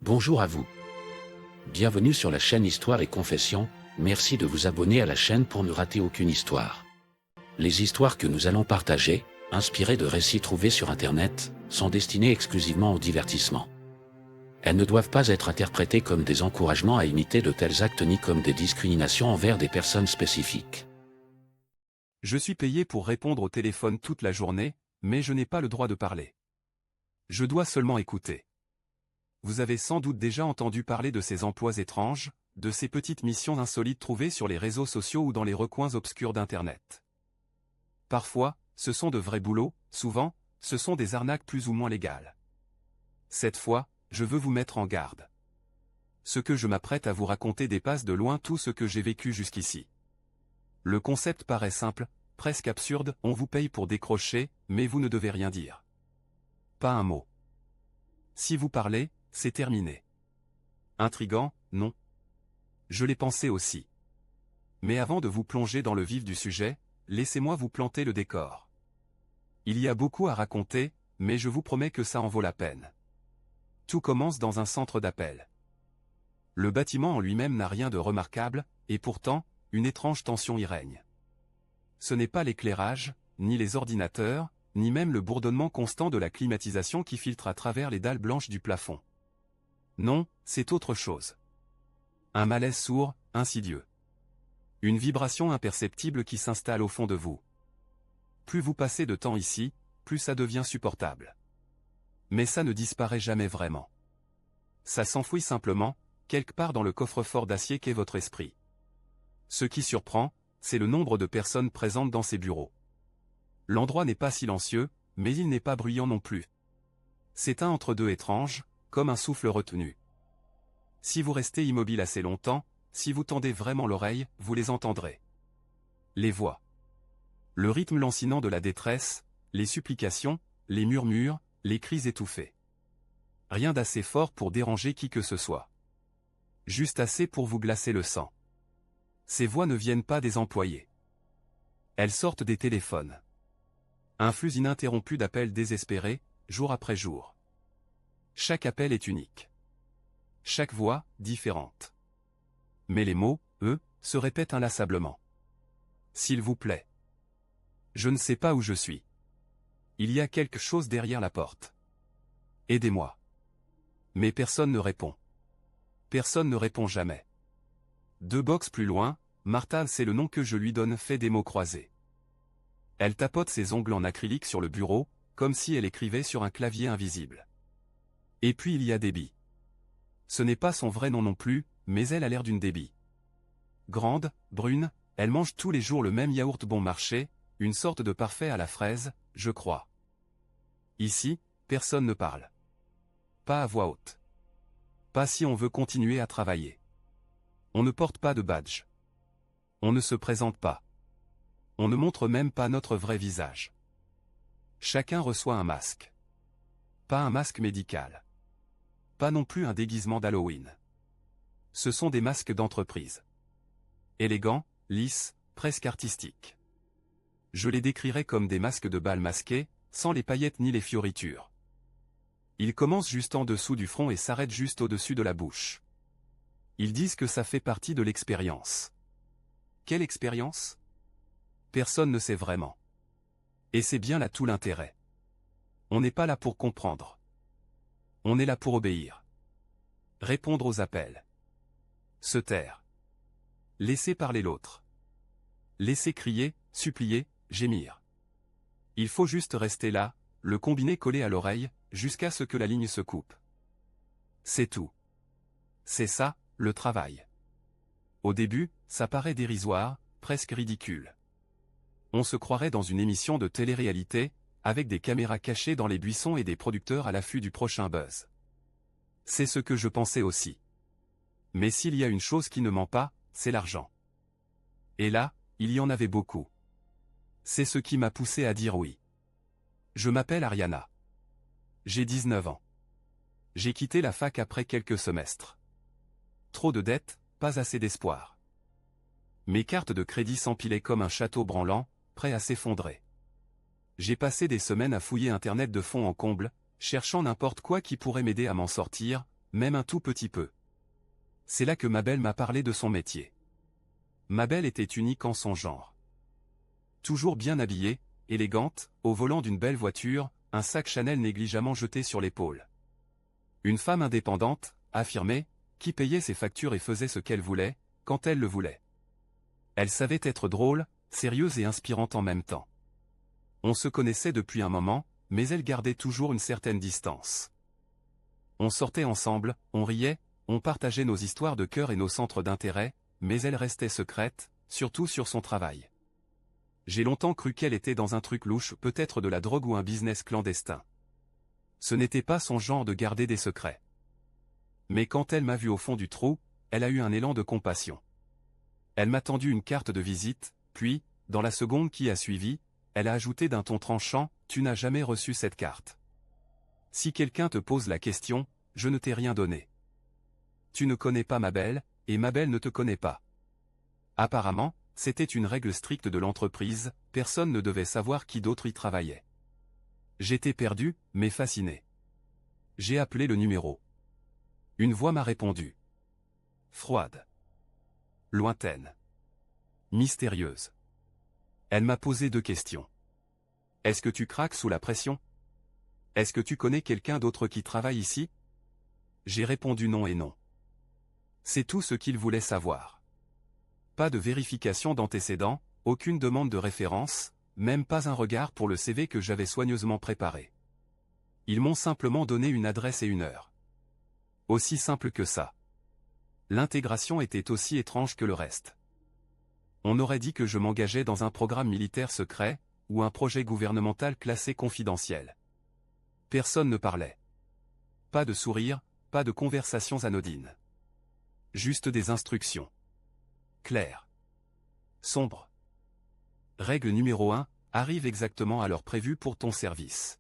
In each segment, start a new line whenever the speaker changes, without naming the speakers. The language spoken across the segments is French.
Bonjour à vous. Bienvenue sur la chaîne Histoire et Confession, merci de vous abonner à la chaîne pour ne rater aucune histoire. Les histoires que nous allons partager, inspirées de récits trouvés sur Internet, sont destinées exclusivement au divertissement. Elles ne doivent pas être interprétées comme des encouragements à imiter de tels actes ni comme des discriminations envers des personnes spécifiques.
Je suis payé pour répondre au téléphone toute la journée, mais je n'ai pas le droit de parler. Je dois seulement écouter. Vous avez sans doute déjà entendu parler de ces emplois étranges, de ces petites missions insolites trouvées sur les réseaux sociaux ou dans les recoins obscurs d'Internet. Parfois, ce sont de vrais boulots, souvent, ce sont des arnaques plus ou moins légales. Cette fois, je veux vous mettre en garde. Ce que je m'apprête à vous raconter dépasse de loin tout ce que j'ai vécu jusqu'ici. Le concept paraît simple, presque absurde, on vous paye pour décrocher, mais vous ne devez rien dire. Pas un mot. Si vous parlez, c'est terminé. Intriguant, non? Je l'ai pensé aussi. Mais avant de vous plonger dans le vif du sujet, laissez-moi vous planter le décor. Il y a beaucoup à raconter, mais je vous promets que ça en vaut la peine. Tout commence dans un centre d'appel. Le bâtiment en lui-même n'a rien de remarquable, et pourtant, une étrange tension y règne. Ce n'est pas l'éclairage, ni les ordinateurs, ni même le bourdonnement constant de la climatisation qui filtre à travers les dalles blanches du plafond. Non, c'est autre chose. Un malaise sourd, insidieux. Une vibration imperceptible qui s'installe au fond de vous. Plus vous passez de temps ici, plus ça devient supportable. Mais ça ne disparaît jamais vraiment. Ça s'enfouit simplement, quelque part dans le coffre-fort d'acier qu'est votre esprit. Ce qui surprend, c'est le nombre de personnes présentes dans ces bureaux. L'endroit n'est pas silencieux, mais il n'est pas bruyant non plus. C'est un entre-deux étrange, comme un souffle retenu. Si vous restez immobile assez longtemps, si vous tendez vraiment l'oreille, vous les entendrez. Les voix. Le rythme lancinant de la détresse, les supplications, les murmures, les cris étouffés. Rien d'assez fort pour déranger qui que ce soit. Juste assez pour vous glacer le sang. Ces voix ne viennent pas des employés. Elles sortent des téléphones. Un flux ininterrompu d'appels désespérés, jour après jour. Chaque appel est unique. Chaque voix, différente. Mais les mots, eux, se répètent inlassablement. S'il vous plaît. Je ne sais pas où je suis. Il y a quelque chose derrière la porte. Aidez-moi. Mais personne ne répond. Personne ne répond jamais. 2 box plus loin, Martha, c'est le nom que je lui donne, fait des mots croisés. Elle tapote ses ongles en acrylique sur le bureau, comme si elle écrivait sur un clavier invisible. Et puis il y a Debbie. Ce n'est pas son vrai nom non plus, mais elle a l'air d'une Debbie. Grande, brune, elle mange tous les jours le même yaourt bon marché, une sorte de parfait à la fraise, je crois. Ici, personne ne parle. Pas à voix haute. Pas si on veut continuer à travailler. On ne porte pas de badge. On ne se présente pas. On ne montre même pas notre vrai visage. Chacun reçoit un masque. Pas un masque médical. Pas non plus un déguisement d'Halloween. Ce sont des masques d'entreprise. Élégants, lisses, presque artistiques. Je les décrirais comme des masques de bal masqués, sans les paillettes ni les fioritures. Ils commencent juste en dessous du front et s'arrêtent juste au-dessus de la bouche. Ils disent que ça fait partie de l'expérience. Quelle expérience? Personne ne sait vraiment. Et c'est bien là tout l'intérêt. On n'est pas là pour comprendre. On est là pour obéir. Répondre aux appels. Se taire. Laisser parler l'autre. Laisser crier, supplier, gémir. Il faut juste rester là, le combiné collé à l'oreille, jusqu'à ce que la ligne se coupe. C'est tout. C'est ça, le travail. Au début, ça paraît dérisoire, presque ridicule. On se croirait dans une émission de télé-réalité, avec des caméras cachées dans les buissons et des producteurs à l'affût du prochain buzz. C'est ce que je pensais aussi. Mais s'il y a une chose qui ne ment pas, c'est l'argent. Et là, il y en avait beaucoup. C'est ce qui m'a poussé à dire oui. Je m'appelle Ariana. J'ai 19 ans. J'ai quitté la fac après quelques semestres. Trop de dettes, pas assez d'espoir. Mes cartes de crédit s'empilaient comme un château branlant, prêt à s'effondrer. J'ai passé des semaines à fouiller Internet de fond en comble, cherchant n'importe quoi qui pourrait m'aider à m'en sortir, même un tout petit peu. C'est là que Mabel m'a parlé de son métier. Mabel était unique en son genre. Toujours bien habillée, élégante, au volant d'une belle voiture, un sac Chanel négligemment jeté sur l'épaule. Une femme indépendante, affirmée, qui payait ses factures et faisait ce qu'elle voulait, quand elle le voulait. Elle savait être drôle, sérieuse et inspirante en même temps. On se connaissait depuis un moment, mais elle gardait toujours une certaine distance. On sortait ensemble, on riait, on partageait nos histoires de cœur et nos centres d'intérêt, mais elle restait secrète, surtout sur son travail. J'ai longtemps cru qu'elle était dans un truc louche, peut-être de la drogue ou un business clandestin. Ce n'était pas son genre de garder des secrets. Mais quand elle m'a vu au fond du trou, elle a eu un élan de compassion. Elle m'a tendu une carte de visite, puis, dans la seconde qui a suivi, elle a ajouté d'un ton tranchant, « Tu n'as jamais reçu cette carte. Si quelqu'un te pose la question, je ne t'ai rien donné. Tu ne connais pas Mabel, et Mabel ne te connaît pas. » Apparemment, c'était une règle stricte de l'entreprise, personne ne devait savoir qui d'autre y travaillait. J'étais perdu, mais fasciné. J'ai appelé le numéro. Une voix m'a répondu. Froide. Lointaine. Mystérieuse. Elle m'a posé 2 questions. Est-ce que tu craques sous la pression? Est-ce que tu connais quelqu'un d'autre qui travaille ici? J'ai répondu non et non. C'est tout ce qu'il voulait savoir. Pas de vérification d'antécédents, aucune demande de référence, même pas un regard pour le CV que j'avais soigneusement préparé. Ils m'ont simplement donné une adresse et une heure. Aussi simple que ça. L'intégration était aussi étrange que le reste. On aurait dit que je m'engageais dans un programme militaire secret, ou un projet gouvernemental classé confidentiel. Personne ne parlait. Pas de sourire, pas de conversations anodines. Juste des instructions. Claires. Sombres. Règle numéro 1, arrive exactement à l'heure prévue pour ton service.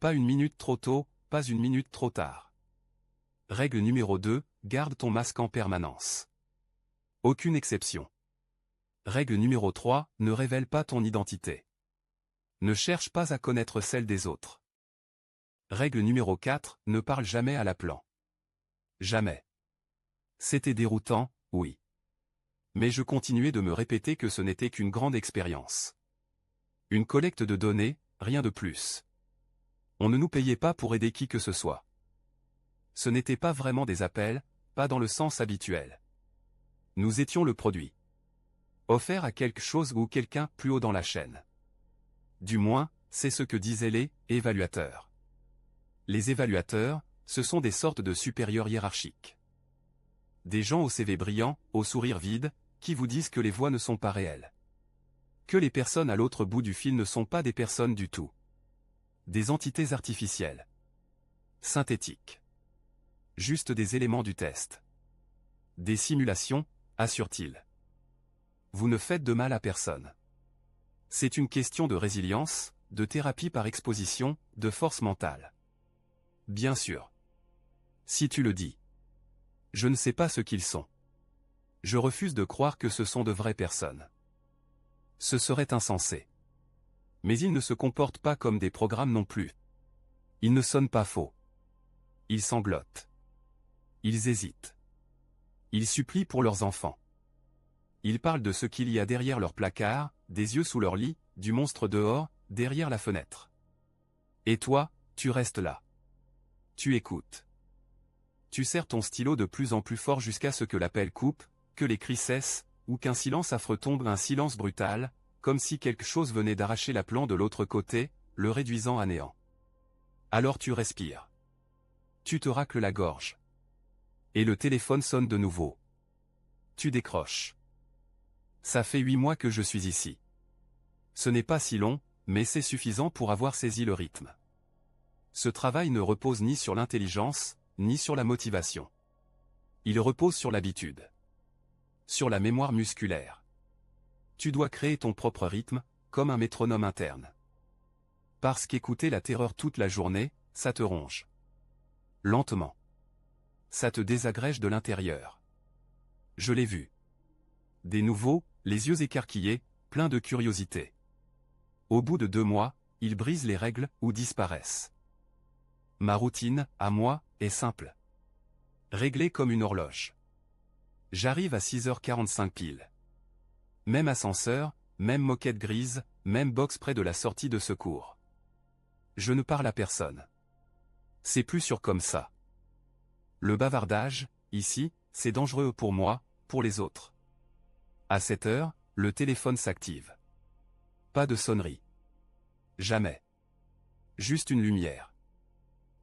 Pas une minute trop tôt, pas une minute trop tard. Règle numéro 2, garde ton masque en permanence. Aucune exception. Règle numéro 3, ne révèle pas ton identité. Ne cherche pas à connaître celle des autres. Règle numéro 4, ne parle jamais à l'appelant. Jamais. C'était déroutant, oui. Mais je continuais de me répéter que ce n'était qu'une grande expérience. Une collecte de données, rien de plus. On ne nous payait pas pour aider qui que ce soit. Ce n'était pas vraiment des appels, pas dans le sens habituel. Nous étions le produit. Offert à quelque chose ou quelqu'un plus haut dans la chaîne. Du moins, c'est ce que disaient les évaluateurs. Les évaluateurs, ce sont des sortes de supérieurs hiérarchiques. Des gens au CV brillant, au sourire vide, qui vous disent que les voix ne sont pas réelles. Que les personnes à l'autre bout du fil ne sont pas des personnes du tout. Des entités artificielles. Synthétiques. Juste des éléments du test. Des simulations, assure-t-il. Vous ne faites de mal à personne. C'est une question de résilience, de thérapie par exposition, de force mentale. Bien sûr. Si tu le dis. Je ne sais pas ce qu'ils sont. Je refuse de croire que ce sont de vraies personnes. Ce serait insensé. Mais ils ne se comportent pas comme des programmes non plus. Ils ne sonnent pas faux. Ils sanglotent. Ils hésitent. Ils supplient pour leurs enfants. Ils parlent de ce qu'il y a derrière leur placard, des yeux sous leur lit, du monstre dehors, derrière la fenêtre. Et toi, tu restes là. Tu écoutes. Tu serres ton stylo de plus en plus fort jusqu'à ce que l'appel coupe, que les cris cessent, ou qu'un silence affreux tombe, un silence brutal, comme si quelque chose venait d'arracher l'aplomb de l'autre côté, le réduisant à néant. Alors tu respires. Tu te racles la gorge. Et le téléphone sonne de nouveau. Tu décroches. Ça fait 8 mois que je suis ici. Ce n'est pas si long, mais c'est suffisant pour avoir saisi le rythme. Ce travail ne repose ni sur l'intelligence, ni sur la motivation. Il repose sur l'habitude. Sur la mémoire musculaire. Tu dois créer ton propre rythme, comme un métronome interne. Parce qu'écouter la terreur toute la journée, ça te ronge. Lentement. Ça te désagrège de l'intérieur. Je l'ai vu. Des nouveaux, les yeux écarquillés, pleins de curiosité. Au bout de 2 mois, ils brisent les règles ou disparaissent. Ma routine, à moi, est simple. Réglé comme une horloge. J'arrive à 6h45 pile. Même ascenseur, même moquette grise, même box près de la sortie de secours. Je ne parle à personne. C'est plus sûr comme ça. Le bavardage, ici, c'est dangereux pour moi, pour les autres. À 7 heures, le téléphone s'active. Pas de sonnerie. Jamais. Juste une lumière.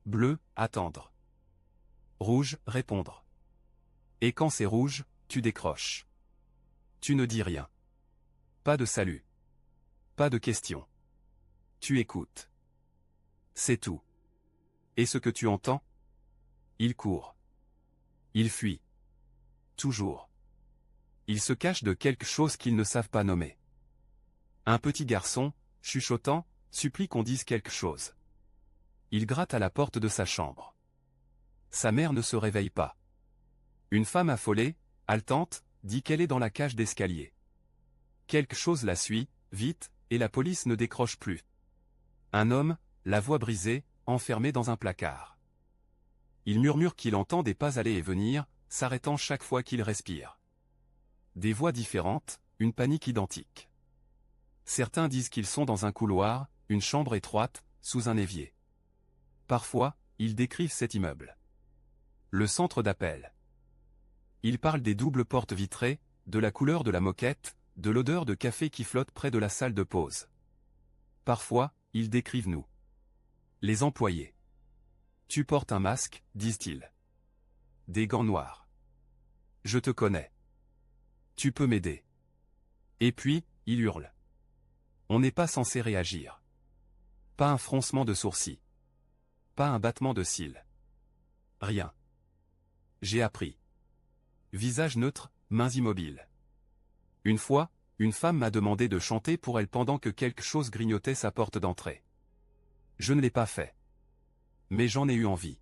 Bleu, attendre. Rouge, répondre. Et quand c'est rouge, tu décroches. Tu ne dis rien. Pas de salut. Pas de question. Tu écoutes. C'est tout. Et ce que tu entends? Il court. Il fuit. Toujours. Il se cache de quelque chose qu'ils ne savent pas nommer. Un petit garçon, chuchotant, supplie qu'on dise quelque chose. Il gratte à la porte de sa chambre. Sa mère ne se réveille pas. Une femme affolée, haletante, dit qu'elle est dans la cage d'escalier. Quelque chose la suit, vite, et la police ne décroche plus. Un homme, la voix brisée, enfermé dans un placard. Il murmure qu'il entend des pas aller et venir, s'arrêtant chaque fois qu'il respire. Des voix différentes, une panique identique. Certains disent qu'ils sont dans un couloir, une chambre étroite, sous un évier. Parfois, ils décrivent cet immeuble. Le centre d'appel. Ils parlent des doubles portes vitrées, de la couleur de la moquette, de l'odeur de café qui flotte près de la salle de pause. Parfois, ils décrivent nous. Les employés. Tu portes un masque, disent-ils. Des gants noirs. Je te connais. Tu peux m'aider. Et puis, ils hurlent. On n'est pas censé réagir. Pas un froncement de sourcils. Pas un battement de cils. Rien. J'ai appris. Visage neutre, mains immobiles. Une fois, une femme m'a demandé de chanter pour elle pendant que quelque chose grignotait sa porte d'entrée. Je ne l'ai pas fait. Mais j'en ai eu envie.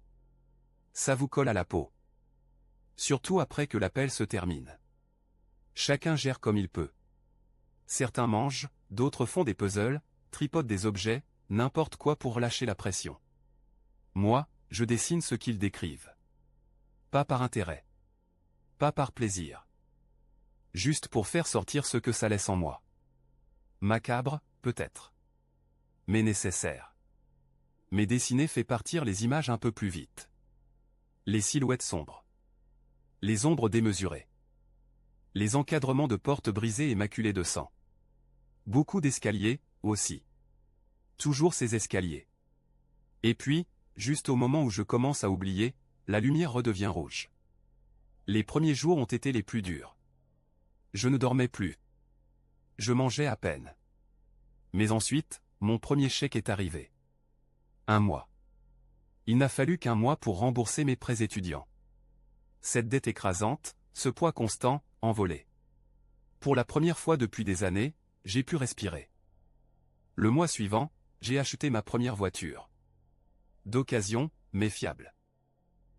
Ça vous colle à la peau. Surtout après que l'appel se termine. Chacun gère comme il peut. Certains mangent, d'autres font des puzzles, tripotent des objets, n'importe quoi pour relâcher la pression. Moi, je dessine ce qu'ils décrivent. Pas par intérêt. Pas par plaisir. Juste pour faire sortir ce que ça laisse en moi. Macabre, peut-être. Mais nécessaire. Mais dessiner fait partir les images un peu plus vite. Les silhouettes sombres. Les ombres démesurées. Les encadrements de portes brisées et maculées de sang. Beaucoup d'escaliers, aussi. Toujours ces escaliers. Et puis, juste au moment où je commence à oublier, la lumière redevient rouge. Les premiers jours ont été les plus durs. Je ne dormais plus. Je mangeais à peine. Mais ensuite, mon premier chèque est arrivé. 1 mois. Il n'a fallu qu'1 mois pour rembourser mes prêts étudiants. Cette dette écrasante, ce poids constant, envolé. Pour la première fois depuis des années, j'ai pu respirer. Le mois suivant, j'ai acheté ma première voiture. D'occasion, mais fiable.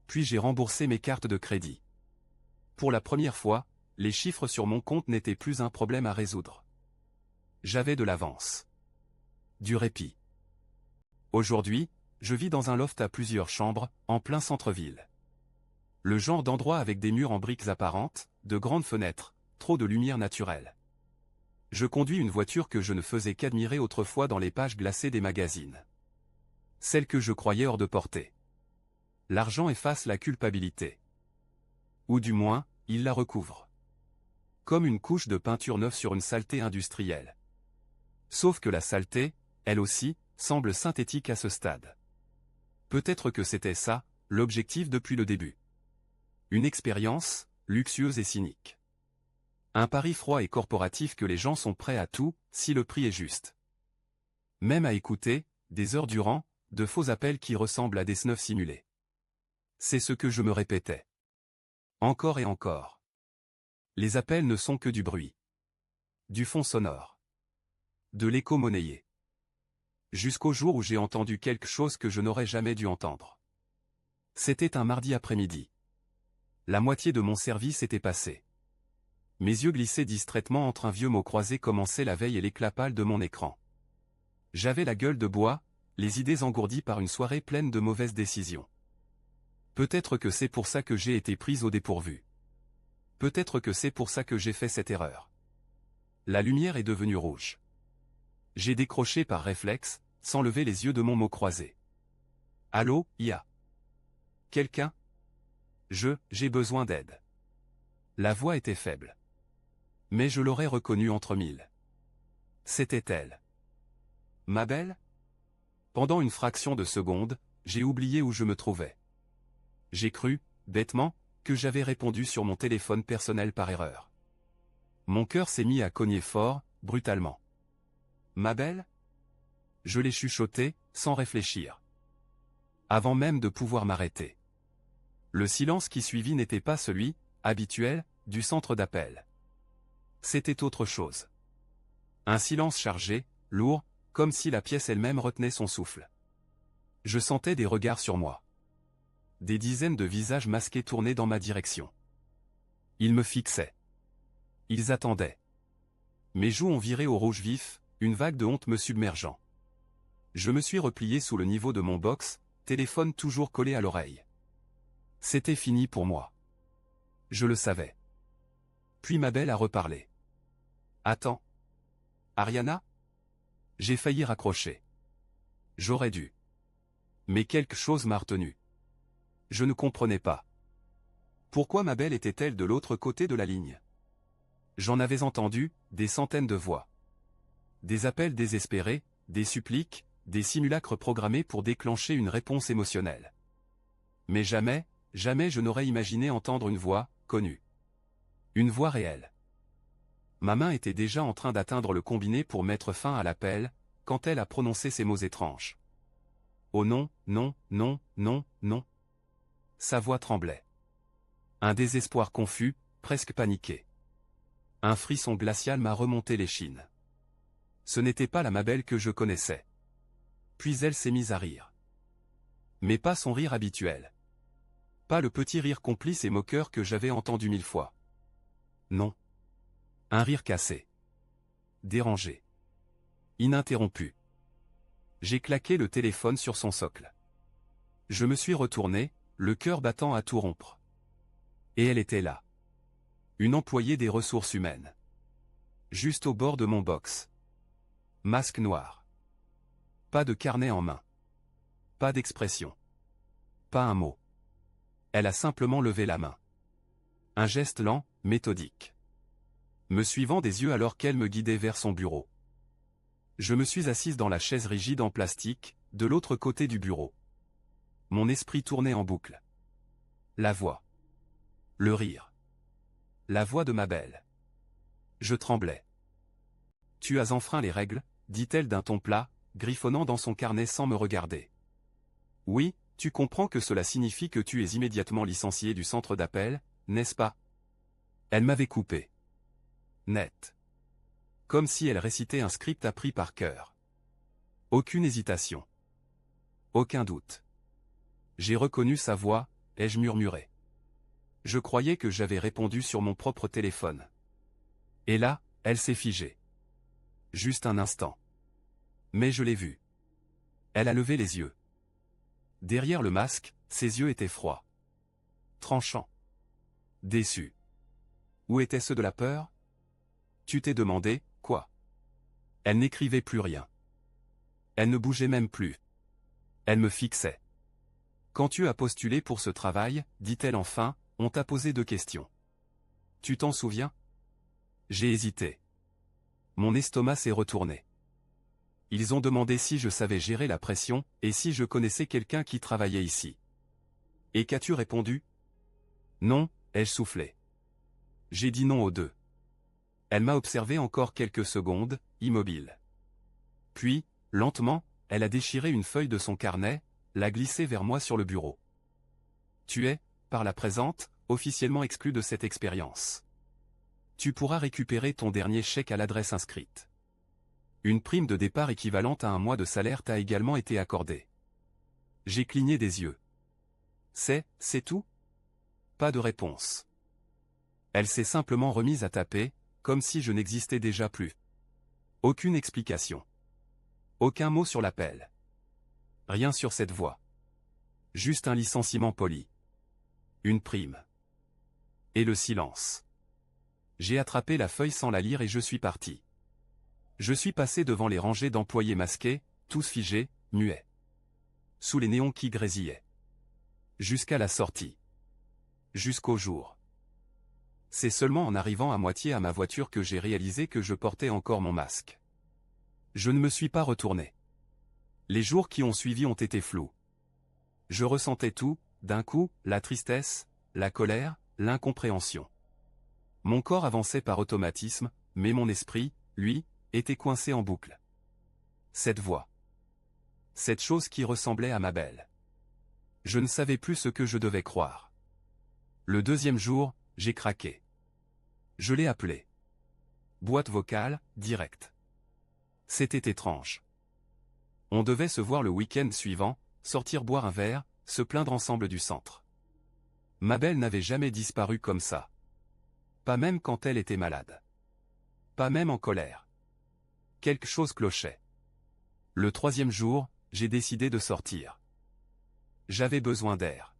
Puis j'ai remboursé mes cartes de crédit. Pour la première fois, les chiffres sur mon compte n'étaient plus un problème à résoudre. J'avais de l'avance. Du répit. Aujourd'hui, je vis dans un loft à plusieurs chambres, en plein centre-ville. Le genre d'endroit avec des murs en briques apparentes, de grandes fenêtres, trop de lumière naturelle. Je conduis une voiture que je ne faisais qu'admirer autrefois dans les pages glacées des magazines. Celle que je croyais hors de portée. L'argent efface la culpabilité. Ou du moins, il la recouvre. Comme une couche de peinture neuve sur une saleté industrielle. Sauf que la saleté, elle aussi, semble synthétique à ce stade. Peut-être que c'était ça, l'objectif depuis le début. Une expérience, luxueuse et cynique. Un pari froid et corporatif que les gens sont prêts à tout, si le prix est juste. Même à écouter, des heures durant, de faux appels qui ressemblent à des snuffs simulés. C'est ce que je me répétais. Encore et encore. Les appels ne sont que du bruit. Du fond sonore. De l'écho monnayé. Jusqu'au jour où j'ai entendu quelque chose que je n'aurais jamais dû entendre. C'était un mardi après-midi. La moitié de mon service était passée. Mes yeux glissaient distraitement entre un vieux mot croisé commençait la veille et l'éclat pâle de mon écran. J'avais la gueule de bois, les idées engourdies par une soirée pleine de mauvaises décisions. Peut-être que c'est pour ça que j'ai été prise au dépourvu. Peut-être que c'est pour ça que j'ai fait cette erreur. La lumière est devenue rouge. J'ai décroché par réflexe, sans lever les yeux de mon mot croisé. Allô, IA? Quelqu'un? J'ai besoin d'aide. La voix était faible. Mais je l'aurais reconnue entre mille. C'était elle. Ma belle? Pendant une fraction de seconde, j'ai oublié où je me trouvais. J'ai cru, bêtement, que j'avais répondu sur mon téléphone personnel par erreur. Mon cœur s'est mis à cogner fort, brutalement. Ma belle? Je l'ai chuchoté, sans réfléchir. Avant même de pouvoir m'arrêter. Le silence qui suivit n'était pas celui, habituel, du centre d'appel. C'était autre chose. Un silence chargé, lourd, comme si la pièce elle-même retenait son souffle. Je sentais des regards sur moi. Des dizaines de visages masqués tournaient dans ma direction. Ils me fixaient. Ils attendaient. Mes joues ont viré au rouge vif, une vague de honte me submergeant. Je me suis replié sous le niveau de mon box, téléphone toujours collé à l'oreille. C'était fini pour moi. Je le savais. Puis ma belle a reparlé. Attends. Ariana? J'ai failli raccrocher. J'aurais dû. Mais quelque chose m'a retenu. Je ne comprenais pas. Pourquoi ma belle était-elle de l'autre côté de la ligne? J'en avais entendu, des centaines de voix. Des appels désespérés, des suppliques, des simulacres programmés pour déclencher une réponse émotionnelle. Mais jamais, jamais je n'aurais imaginé entendre une voix, connue. Une voix réelle. Ma main était déjà en train d'atteindre le combiné pour mettre fin à l'appel, quand elle a prononcé ces mots étranges. Oh non, non, non, non, non. Sa voix tremblait. Un désespoir confus, presque paniqué. Un frisson glacial m'a remonté l'échine. Ce n'était pas la Mabel que je connaissais. Puis elle s'est mise à rire. Mais pas son rire habituel. Pas le petit rire complice et moqueur que j'avais entendu 1000 fois. Non. Un rire cassé. Dérangé. Ininterrompu. J'ai claqué le téléphone sur son socle. Je me suis retourné, le cœur battant à tout rompre. Et elle était là. Une employée des ressources humaines. Juste au bord de mon box. Masque noir. Pas de carnet en main. Pas d'expression. Pas un mot. Elle a simplement levé la main. Un geste lent, méthodique. Me suivant des yeux alors qu'elle me guidait vers son bureau. Je me suis assise dans la chaise rigide en plastique, de l'autre côté du bureau. Mon esprit tournait en boucle. La voix. Le rire. La voix de ma belle. Je tremblais. Tu as enfreint les règles, dit-elle d'un ton plat, griffonnant dans son carnet sans me regarder. Oui, tu comprends que cela signifie que tu es immédiatement licencié du centre d'appel, n'est-ce pas? Elle m'avait coupé. Net. Comme si elle récitait un script appris par cœur. Aucune hésitation. Aucun doute. J'ai reconnu sa voix, ai-je murmuré. Je croyais que j'avais répondu sur mon propre téléphone. Et là, elle s'est figée. Juste un instant. Mais je l'ai vue. Elle a levé les yeux. Derrière le masque, ses yeux étaient froids. Tranchants. Déçus. Où étaient ceux de la peur? Tu t'es demandé, quoi? Elle n'écrivait plus rien. Elle ne bougeait même plus. Elle me fixait. Quand tu as postulé pour ce travail, dit-elle enfin, on t'a posé 2 questions. Tu t'en souviens? J'ai hésité. Mon estomac s'est retourné. Ils ont demandé si je savais gérer la pression, et si je connaissais quelqu'un qui travaillait ici. Et qu'as-tu répondu? Non, ai-je soufflé. J'ai dit non aux 2. Elle m'a observé encore quelques secondes, immobile. Puis, lentement, elle a déchiré une feuille de son carnet, l'a glissée vers moi sur le bureau. Tu es, par la présente, officiellement exclu de cette expérience. Tu pourras récupérer ton dernier chèque à l'adresse inscrite. Une prime de départ équivalente à un mois de salaire t'a également été accordée. J'ai cligné des yeux. C'est tout? Pas de réponse. Elle s'est simplement remise à taper, comme si je n'existais déjà plus. Aucune explication. Aucun mot sur l'appel. Rien sur cette voix. Juste un licenciement poli. Une prime. Et le silence. J'ai attrapé la feuille sans la lire et je suis parti. Je suis passé devant les rangées d'employés masqués, tous figés, muets. Sous les néons qui grésillaient. Jusqu'à la sortie. Jusqu'au jour. C'est seulement en arrivant à moitié à ma voiture que j'ai réalisé que je portais encore mon masque. Je ne me suis pas retourné. Les jours qui ont suivi ont été flous. Je ressentais tout, d'un coup, la tristesse, la colère, l'incompréhension. Mon corps avançait par automatisme, mais mon esprit, lui, était coincé en boucle. Cette voix. Cette chose qui ressemblait à Mabel. Je ne savais plus ce que je devais croire. Le deuxième jour, j'ai craqué. Je l'ai appelée. Boîte vocale, directe. C'était étrange. On devait se voir le week-end suivant, sortir boire un verre, se plaindre ensemble du centre. Mabel n'avait jamais disparu comme ça. Pas même quand elle était malade. Pas même en colère. Quelque chose clochait. Le troisième jour, j'ai décidé de sortir. J'avais besoin d'air.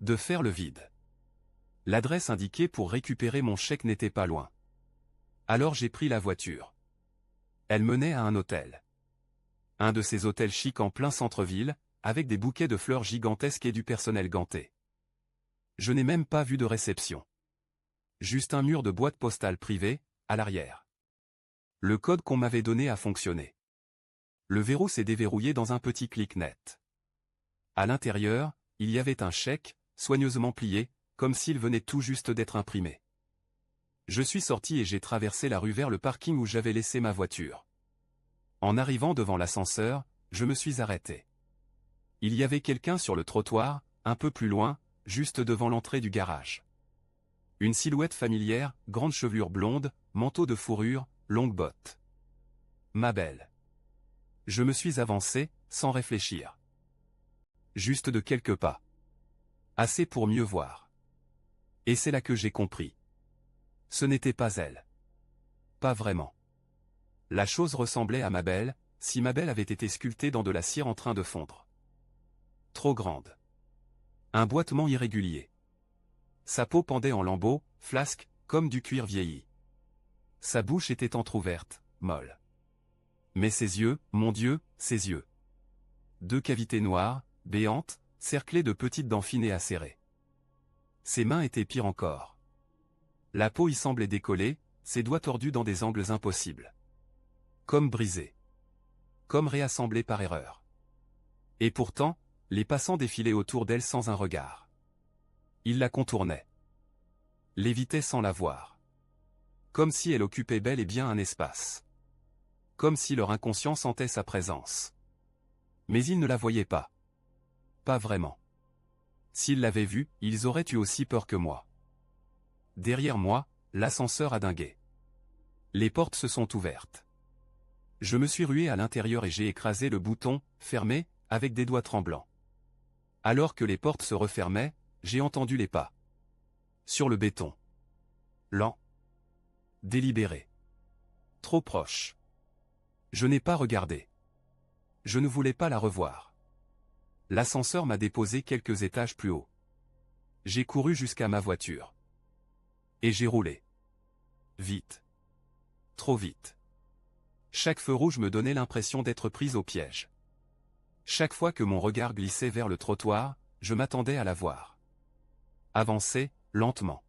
De faire le vide. L'adresse indiquée pour récupérer mon chèque n'était pas loin. Alors j'ai pris la voiture. Elle menait à un hôtel. Un de ces hôtels chics en plein centre-ville, avec des bouquets de fleurs gigantesques et du personnel ganté. Je n'ai même pas vu de réception. Juste un mur de boîte postale privée, à l'arrière. Le code qu'on m'avait donné a fonctionné. Le verrou s'est déverrouillé dans un petit clic net. À l'intérieur, il y avait un chèque, soigneusement plié, comme s'il venait tout juste d'être imprimé. Je suis sorti et j'ai traversé la rue vers le parking où j'avais laissé ma voiture. En arrivant devant l'ascenseur, je me suis arrêté. Il y avait quelqu'un sur le trottoir, un peu plus loin, juste devant l'entrée du garage. Une silhouette familière, grande chevelure blonde, manteau de fourrure, longues bottes. Mabel. Je me suis avancé, sans réfléchir. Juste de quelques pas. Assez pour mieux voir. Et c'est là que j'ai compris. Ce n'était pas elle. Pas vraiment. La chose ressemblait à Mabel, si Mabel avait été sculptée dans de la cire en train de fondre. Trop grande. Un boitement irrégulier. Sa peau pendait en lambeaux, flasques, comme du cuir vieilli. Sa bouche était entr'ouverte, molle. Mais ses yeux, mon Dieu, ses yeux. Deux cavités noires, béantes, cerclées de petites dents fines et acérées. Ses mains étaient pires encore. La peau y semblait décollée, ses doigts tordus dans des angles impossibles. Comme brisés. Comme réassemblés par erreur. Et pourtant, les passants défilaient autour d'elle sans un regard. Ils la contournaient. L'évitaient sans la voir. Comme si elle occupait bel et bien un espace. Comme si leur inconscient sentait sa présence. Mais ils ne la voyaient pas. Pas vraiment. S'ils l'avaient vue, ils auraient eu aussi peur que moi. Derrière moi, l'ascenseur a dingué. Les portes se sont ouvertes. Je me suis rué à l'intérieur et j'ai écrasé le bouton, fermé, avec des doigts tremblants. Alors que les portes se refermaient, j'ai entendu les pas. Sur le béton. Lent. Délibéré. Trop proche. Je n'ai pas regardé. Je ne voulais pas la revoir. L'ascenseur m'a déposé quelques étages plus haut. J'ai couru jusqu'à ma voiture. Et j'ai roulé. Vite. Trop vite. Chaque feu rouge me donnait l'impression d'être prise au piège. Chaque fois que mon regard glissait vers le trottoir, je m'attendais à la voir. Avancer, lentement.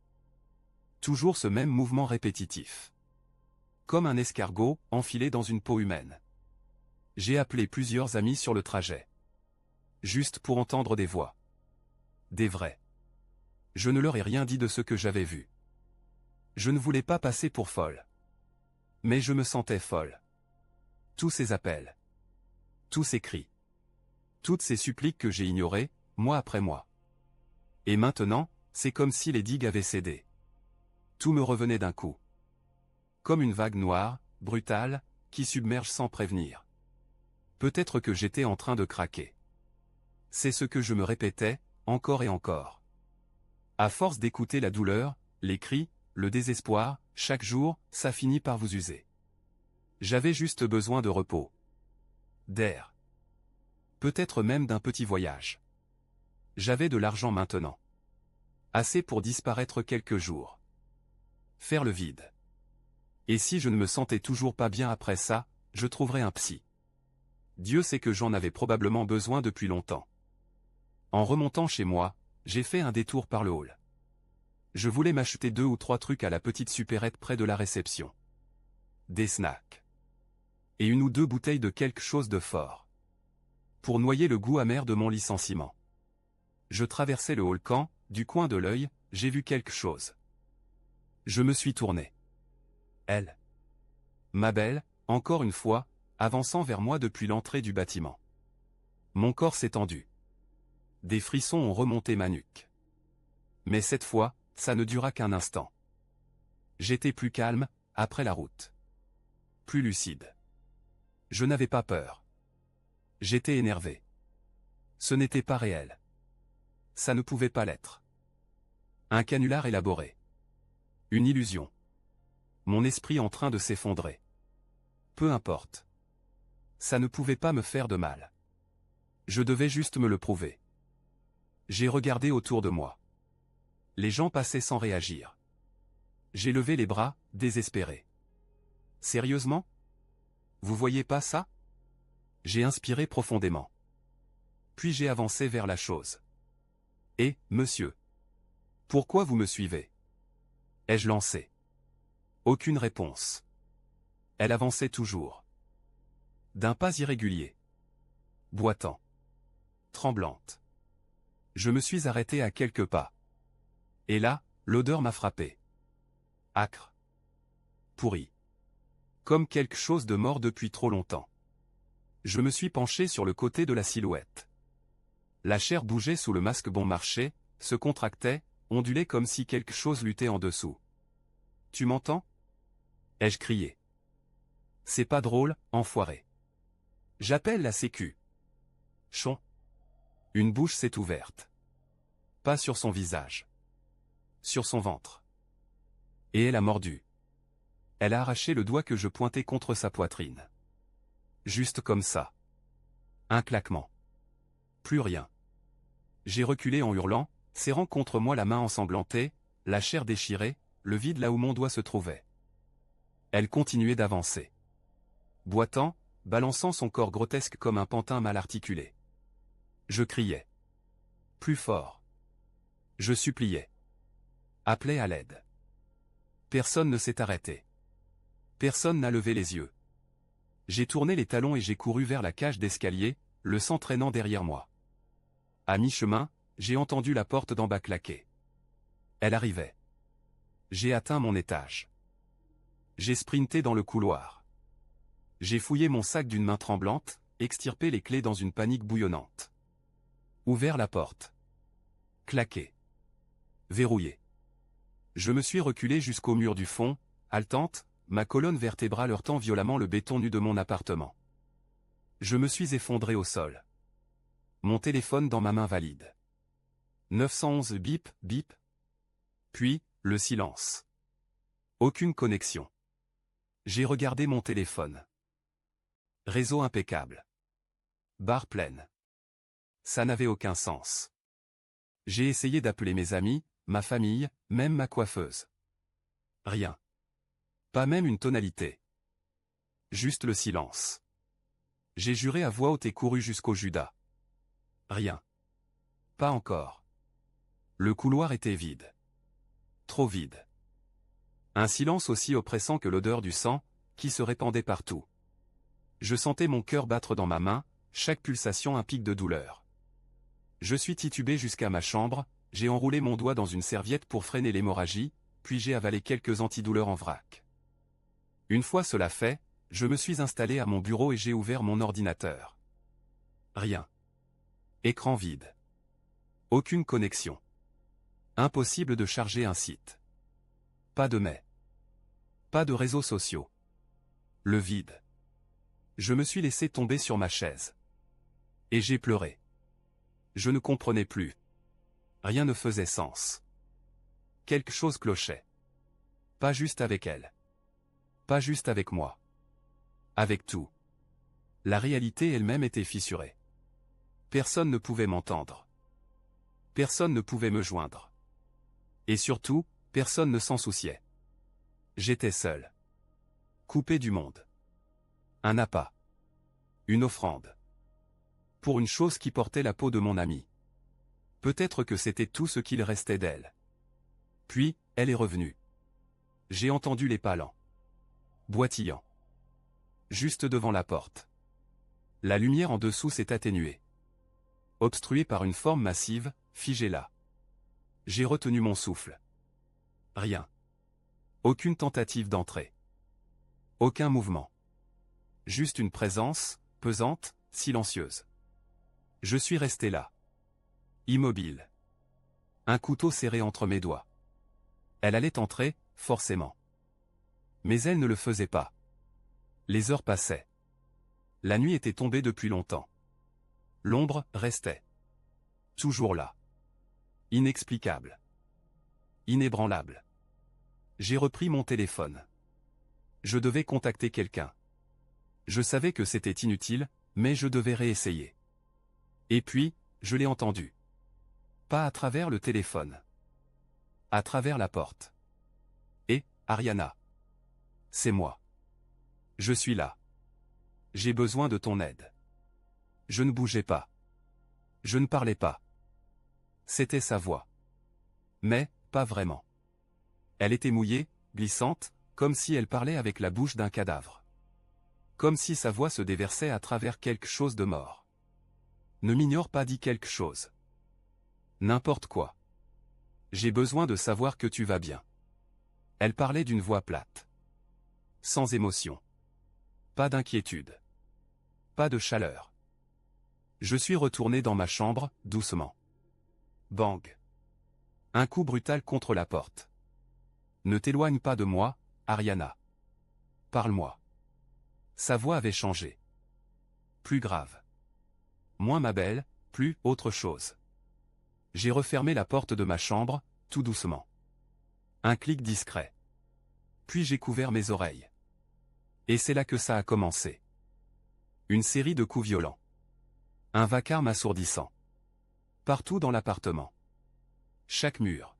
Toujours ce même mouvement répétitif. Comme un escargot, enfilé dans une peau humaine. J'ai appelé plusieurs amis sur le trajet. Juste pour entendre des voix. Des vrais. Je ne leur ai rien dit de ce que j'avais vu. Je ne voulais pas passer pour folle. Mais je me sentais folle. Tous ces appels. Tous ces cris. Toutes ces suppliques que j'ai ignorées, mois après mois. Et maintenant, c'est comme si les digues avaient cédé. Tout me revenait d'un coup. Comme une vague noire, brutale, qui submerge sans prévenir. Peut-être que j'étais en train de craquer. C'est ce que je me répétais, encore et encore. À force d'écouter la douleur, les cris, le désespoir, chaque jour, ça finit par vous user. J'avais juste besoin de repos. D'air. Peut-être même d'un petit voyage. J'avais de l'argent maintenant. Assez pour disparaître quelques jours. Faire le vide. Et si je ne me sentais toujours pas bien après ça, je trouverais un psy. Dieu sait que j'en avais probablement besoin depuis longtemps. En remontant chez moi, j'ai fait un détour par le hall. Je voulais m'acheter 2 ou 3 trucs à la petite supérette près de la réception. Des snacks. Et 1 ou 2 bouteilles de quelque chose de fort. Pour noyer le goût amer de mon licenciement. Je traversais le hall quand, du coin de l'œil, j'ai vu quelque chose. Je me suis tourné. Elle. Ma belle, encore une fois, avançant vers moi depuis l'entrée du bâtiment. Mon corps s'est tendu. Des frissons ont remonté ma nuque. Mais cette fois, ça ne dura qu'un instant. J'étais plus calme, après la route. Plus lucide. Je n'avais pas peur. J'étais énervé. Ce n'était pas réel. Ça ne pouvait pas l'être. Un canular élaboré. Une illusion. Mon esprit en train de s'effondrer. Peu importe. Ça ne pouvait pas me faire de mal. Je devais juste me le prouver. J'ai regardé autour de moi. Les gens passaient sans réagir. J'ai levé les bras, désespéré. Sérieusement? Vous voyez pas ça? J'ai inspiré profondément. Puis j'ai avancé vers la chose. Et, monsieur. Pourquoi vous me suivez? Ai-je lancé? Aucune réponse. Elle avançait toujours. D'un pas irrégulier. Boitant. Tremblante. Je me suis arrêté à quelques pas. Et là, l'odeur m'a frappé. Âcre. Pourri. Comme quelque chose de mort depuis trop longtemps. Je me suis penché sur le côté de la silhouette. La chair bougeait sous le masque bon marché, se contractait, ondulait comme si quelque chose luttait en dessous. Tu m'entends? Ai-je crié. C'est pas drôle, enfoiré. J'appelle la sécu. Chon. Une bouche s'est ouverte. Pas sur son visage. Sur son ventre. Et elle a mordu. Elle a arraché le doigt que je pointais contre sa poitrine. Juste comme ça. Un claquement. Plus rien. J'ai reculé en hurlant, serrant contre moi la main ensanglantée, la chair déchirée, le vide là où mon doigt se trouvait. Elle continuait d'avancer. Boitant, balançant son corps grotesque comme un pantin mal articulé. Je criais. Plus fort. Je suppliais. Appelais à l'aide. Personne ne s'est arrêté. Personne n'a levé les yeux. J'ai tourné les talons et j'ai couru vers la cage d'escalier, le sang traînant derrière moi. À mi-chemin, j'ai entendu la porte d'en bas claquer. Elle arrivait. J'ai atteint mon étage. J'ai sprinté dans le couloir. J'ai fouillé mon sac d'une main tremblante, extirpé les clés dans une panique bouillonnante. Ouvert la porte. Claqué. Verrouillé. Je me suis reculé jusqu'au mur du fond, haletante, ma colonne vertébrale heurtant violemment le béton nu de mon appartement. Je me suis effondré au sol. Mon téléphone dans ma main valide. 911 bip, bip. Puis, le silence. Aucune connexion. J'ai regardé mon téléphone. Réseau impeccable. Barre pleine. Ça n'avait aucun sens. J'ai essayé d'appeler mes amis, ma famille, même ma coiffeuse. Rien. Pas même une tonalité. Juste le silence. J'ai juré à voix haute et couru jusqu'au Judas. Rien. Pas encore. Le couloir était vide. Trop vide. Un silence aussi oppressant que l'odeur du sang, qui se répandait partout. Je sentais mon cœur battre dans ma main, chaque pulsation un pic de douleur. Je suis titubé jusqu'à ma chambre, j'ai enroulé mon doigt dans une serviette pour freiner l'hémorragie, puis j'ai avalé quelques antidouleurs en vrac. Une fois cela fait, je me suis installé à mon bureau et j'ai ouvert mon ordinateur. Rien. Écran vide. Aucune connexion. Impossible de charger un site. Pas de mail. Pas de réseaux sociaux. Le vide. Je me suis laissé tomber sur ma chaise. Et j'ai pleuré. Je ne comprenais plus. Rien ne faisait sens. Quelque chose clochait. Pas juste avec elle. Pas juste avec moi. Avec tout. La réalité elle-même était fissurée. Personne ne pouvait m'entendre. Personne ne pouvait me joindre. Et surtout, personne ne s'en souciait. J'étais seul. Coupé du monde. Un appât. Une offrande. Pour une chose qui portait la peau de mon amie. Peut-être que c'était tout ce qu'il restait d'elle. Puis, elle est revenue. J'ai entendu les pas lents. Boitillant. Juste devant la porte. La lumière en dessous s'est atténuée. Obstruée par une forme massive, figée là. J'ai retenu mon souffle. Rien. Aucune tentative d'entrée. Aucun mouvement. Juste une présence, pesante, silencieuse. Je suis resté là. Immobile. Un couteau serré entre mes doigts. Elle allait entrer, forcément. Mais elle ne le faisait pas. Les heures passaient. La nuit était tombée depuis longtemps. L'ombre restait. Toujours là. Inexplicable. Inébranlable. J'ai repris mon téléphone. Je devais contacter quelqu'un. Je savais que c'était inutile, mais je devais réessayer. Et puis, je l'ai entendu. Pas à travers le téléphone. À travers la porte. Et, Ariana. C'est moi. Je suis là. J'ai besoin de ton aide. Je ne bougeais pas. Je ne parlais pas. C'était sa voix. Mais, pas vraiment. Elle était mouillée, glissante, comme si elle parlait avec la bouche d'un cadavre. Comme si sa voix se déversait à travers quelque chose de mort. Ne m'ignore pas, dit quelque chose. N'importe quoi. J'ai besoin de savoir que tu vas bien. Elle parlait d'une voix plate. Sans émotion. Pas d'inquiétude. Pas de chaleur. Je suis retourné dans ma chambre, doucement. Bang. Un coup brutal contre la porte. Ne t'éloigne pas de moi, Ariana. Parle-moi. Sa voix avait changé. Plus grave. Moins ma belle, plus autre chose. J'ai refermé la porte de ma chambre, tout doucement. Un clic discret. Puis j'ai couvert mes oreilles. Et c'est là que ça a commencé. Une série de coups violents. Un vacarme assourdissant. Partout dans l'appartement. Chaque mur.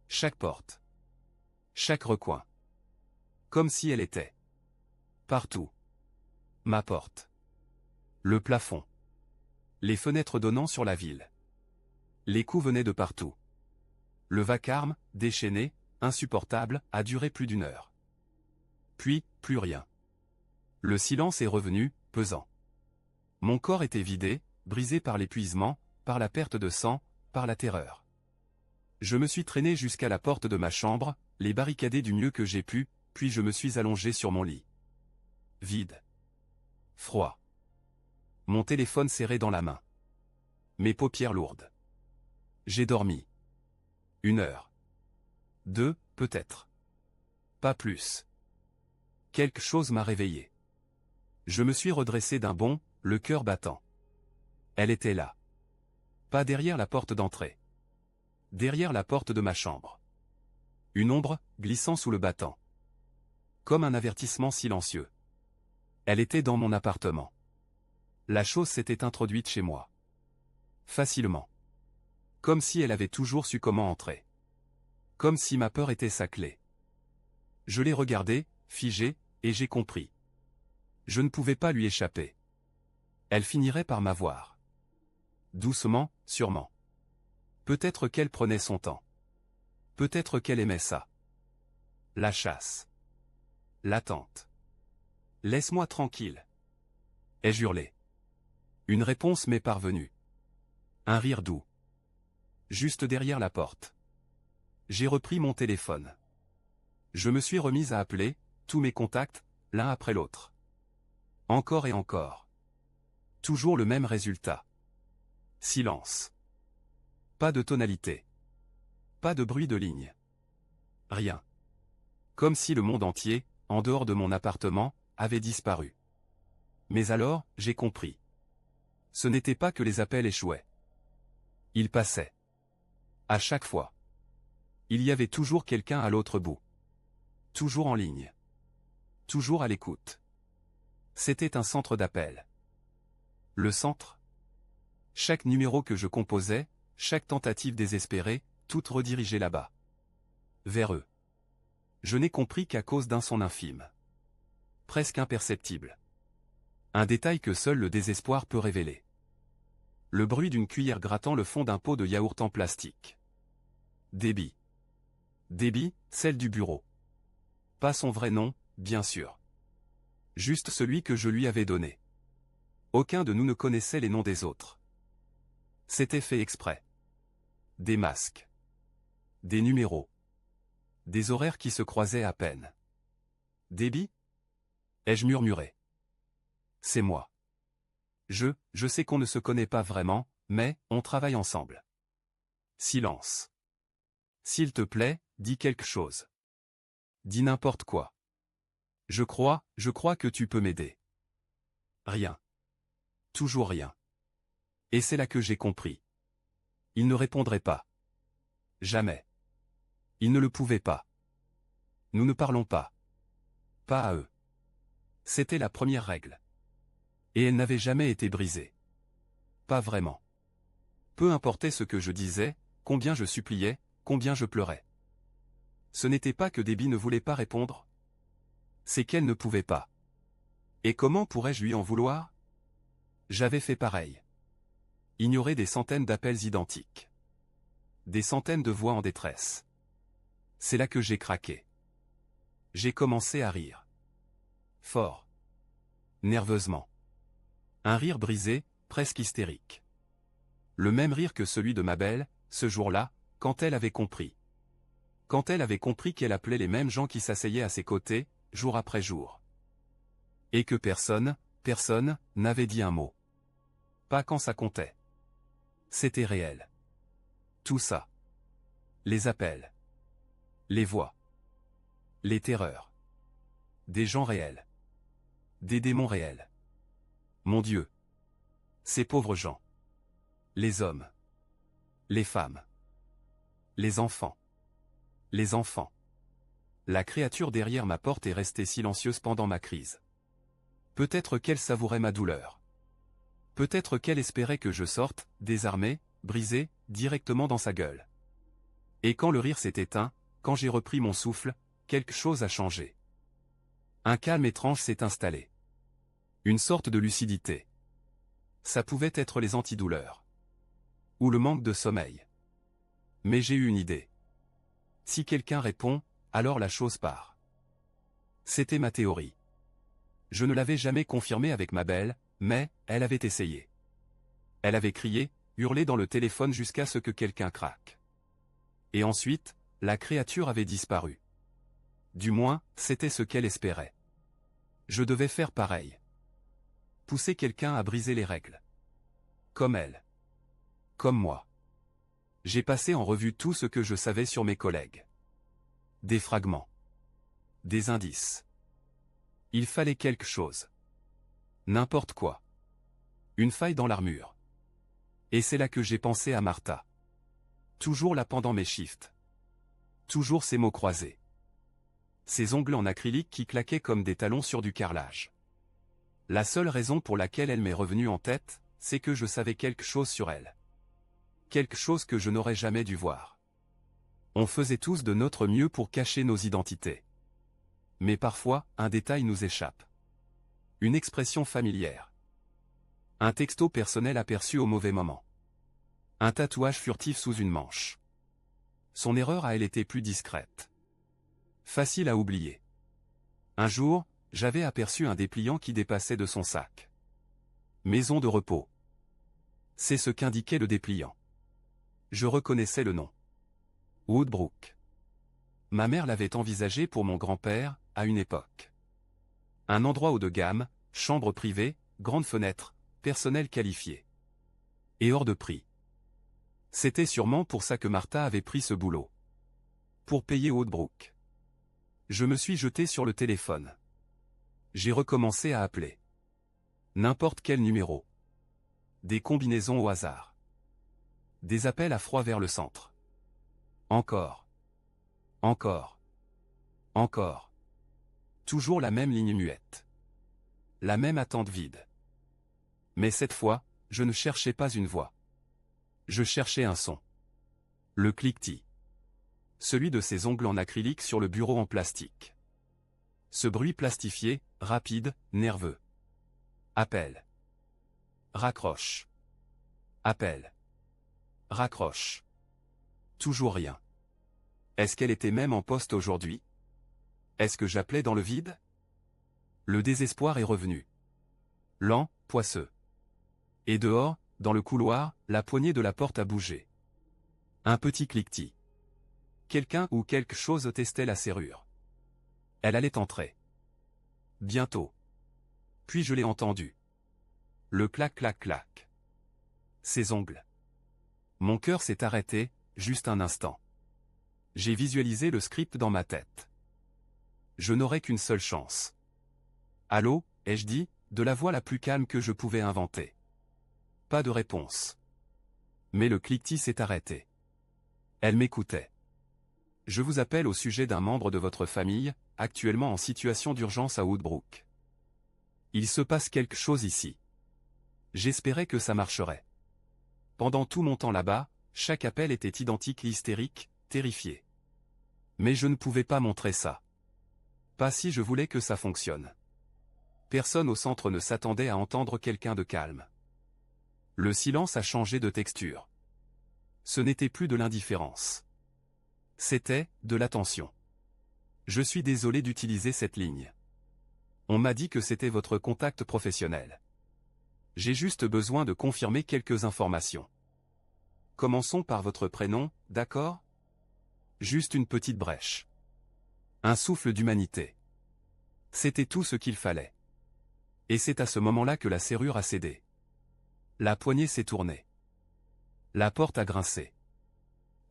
Chaque porte. Chaque recoin. Comme si elle était. Partout. Ma porte. Le plafond. Les fenêtres donnant sur la ville. Les coups venaient de partout. Le vacarme, déchaîné, insupportable, a duré plus d'1 heure. Puis, plus rien. Le silence est revenu, pesant. Mon corps était vidé, brisé par l'épuisement, par la perte de sang, par la terreur. Je me suis traîné jusqu'à la porte de ma chambre, les barricadé du mieux que j'ai pu, puis je me suis allongé sur mon lit. Vide. Froid. Mon téléphone serré dans la main. Mes paupières lourdes. J'ai dormi. 1 heure. 2, peut-être. Pas plus. Quelque chose m'a réveillé. Je me suis redressé d'un bond, le cœur battant. Elle était là. Pas derrière la porte d'entrée. Derrière la porte de ma chambre. Une ombre, glissant sous le battant. Comme un avertissement silencieux. Elle était dans mon appartement. La chose s'était introduite chez moi. Facilement. Comme si elle avait toujours su comment entrer. Comme si ma peur était sa clé. Je l'ai regardée, figée, et j'ai compris. Je ne pouvais pas lui échapper. Elle finirait par m'avoir. Doucement, sûrement. Peut-être qu'elle prenait son temps. Peut-être qu'elle aimait ça. La chasse. L'attente. Laisse-moi tranquille. Ai-je hurlé. Une réponse m'est parvenue. Un rire doux. Juste derrière la porte. J'ai repris mon téléphone. Je me suis remise à appeler, tous mes contacts, l'un après l'autre. Encore et encore. Toujours le même résultat. Silence. Pas de tonalité. Pas de bruit de ligne. Rien. Comme si le monde entier, en dehors de mon appartement, avait disparu. Mais alors, j'ai compris. Ce n'était pas que les appels échouaient. Ils passaient. À chaque fois. Il y avait toujours quelqu'un à l'autre bout. Toujours en ligne. Toujours à l'écoute. C'était un centre d'appel. Le centre. Chaque numéro que je composais, chaque tentative désespérée, tout redirigé là-bas. vers eux. Je n'ai compris qu'à cause d'un son infime. Presque imperceptible. Un détail que seul le désespoir peut révéler. Le bruit d'une cuillère grattant le fond d'un pot de yaourt en plastique. Debbie. Debbie, celle du bureau. Pas son vrai nom, bien sûr. Juste celui que je lui avais donné. Aucun de nous ne connaissait les noms des autres. C'était fait exprès. Des masques. Des numéros. Des horaires qui se croisaient à peine. Debbie ? Ai-je murmuré. C'est moi. Je sais qu'on ne se connaît pas vraiment, mais on travaille ensemble. Silence. S'il te plaît, dis quelque chose. Dis n'importe quoi. Je crois que tu peux m'aider. Rien. Toujours rien. Et c'est là que j'ai compris. Il ne répondrait pas. Jamais. Il ne le pouvait pas. Nous ne parlons pas. Pas à eux. C'était la première règle. Et elle n'avait jamais été brisée. Pas vraiment. Peu importait ce que je disais, combien je suppliais, combien je pleurais. Ce n'était pas que Debbie ne voulait pas répondre. C'est qu'elle ne pouvait pas. Et comment pourrais-je lui en vouloir ? J'avais fait pareil. Ignorer des centaines d'appels identiques. Des centaines de voix en détresse. C'est là que j'ai craqué. J'ai commencé à rire. Fort. Nerveusement. Un rire brisé, presque hystérique. Le même rire que celui de ma belle, ce jour-là, quand elle avait compris. Quand elle avait compris qu'elle appelait les mêmes gens qui s'asseyaient à ses côtés, jour après jour. Et que personne n'avait dit un mot. Pas quand ça comptait. C'était réel. Tout ça. Les appels. Les voix. Les terreurs. Des gens réels. Des démons réels. Mon Dieu. Ces pauvres gens. Les hommes. Les femmes. Les enfants. Les enfants. La créature derrière ma porte est restée silencieuse pendant ma crise. Peut-être qu'elle savourait ma douleur. Peut-être qu'elle espérait que je sorte, désarmé, brisé, directement dans sa gueule. Et quand le rire s'est éteint, quand j'ai repris mon souffle, quelque chose a changé. Un calme étrange s'est installé. Une sorte de lucidité. Ça pouvait être les antidouleurs. Ou le manque de sommeil. Mais j'ai eu une idée. Si quelqu'un répond, alors la chose part. C'était ma théorie. Je ne l'avais jamais confirmée avec ma belle, mais elle avait essayé. Elle avait crié, hurlé dans le téléphone jusqu'à ce que quelqu'un craque. Et ensuite, la créature avait disparu. Du moins, c'était ce qu'elle espérait. Je devais faire pareil. Pousser quelqu'un à briser les règles. Comme elle. Comme moi. J'ai passé en revue tout ce que je savais sur mes collègues. Des fragments. Des indices. Il fallait quelque chose. N'importe quoi. Une faille dans l'armure. Et c'est là que j'ai pensé à Martha. Toujours là pendant mes shifts. Toujours ces mots croisés. Ces ongles en acrylique qui claquaient comme des talons sur du carrelage. La seule raison pour laquelle elle m'est revenue en tête, c'est que je savais quelque chose sur elle. Quelque chose que je n'aurais jamais dû voir. On faisait tous de notre mieux pour cacher nos identités. Mais parfois, un détail nous échappe. Une expression familière. Un texto personnel aperçu au mauvais moment. Un tatouage furtif sous une manche. Son erreur a elle été plus discrète. Facile à oublier. Un jour, j'avais aperçu un dépliant qui dépassait de son sac. Maison de repos. C'est ce qu'indiquait le dépliant. Je reconnaissais le nom. Woodbrook. Ma mère l'avait envisagé pour mon grand-père, à une époque. Un endroit haut de gamme, chambre privée, grande fenêtre, personnel qualifié. Et hors de prix. C'était sûrement pour ça que Martha avait pris ce boulot. Pour payer Woodbrook. Je me suis jeté sur le téléphone. J'ai recommencé à appeler. N'importe quel numéro. Des combinaisons au hasard. Des appels à froid vers le centre. Encore. Encore. Encore. Toujours la même ligne muette. La même attente vide. Mais cette fois, je ne cherchais pas une voix. Je cherchais un son. Le cliquetis. celui de ses ongles en acrylique sur le bureau en plastique. Ce bruit plastifié, rapide, nerveux. Appel. Raccroche. Appel. Raccroche. Toujours rien. Est-ce qu'elle était même en poste aujourd'hui? Est-ce que j'appelais dans le vide? Le désespoir est revenu. Lent, poisseux. Et dehors, dans le couloir, la poignée de la porte a bougé. Un petit cliquetis. Quelqu'un ou quelque chose testait la serrure. Elle allait entrer. Bientôt. Puis je l'ai entendu. Le clac-clac-clac. Ses ongles. Mon cœur s'est arrêté, juste un instant. J'ai visualisé le script dans ma tête. Je n'aurais qu'une seule chance. Allô, ai-je dit, de la voix la plus calme que je pouvais inventer. Pas de réponse. Mais le cliquetis s'est arrêté. Elle m'écoutait. Je vous appelle au sujet d'un membre de votre famille, actuellement en situation d'urgence à Woodbrook. Il se passe quelque chose ici. J'espérais que ça marcherait. Pendant tout mon temps là-bas, chaque appel était identique, hystérique, terrifié. Mais je ne pouvais pas montrer ça. Pas si je voulais que ça fonctionne. Personne au centre ne s'attendait à entendre quelqu'un de calme. Le silence a changé de texture. Ce n'était plus de l'indifférence. C'était de l'attention. Je suis désolé d'utiliser cette ligne. On m'a dit que c'était votre contact professionnel. J'ai juste besoin de confirmer quelques informations. Commençons par votre prénom, d'accord? Juste une petite brèche. Un souffle d'humanité. C'était tout ce qu'il fallait. Et c'est à ce moment-là que la serrure a cédé. La poignée s'est tournée. La porte a grincé.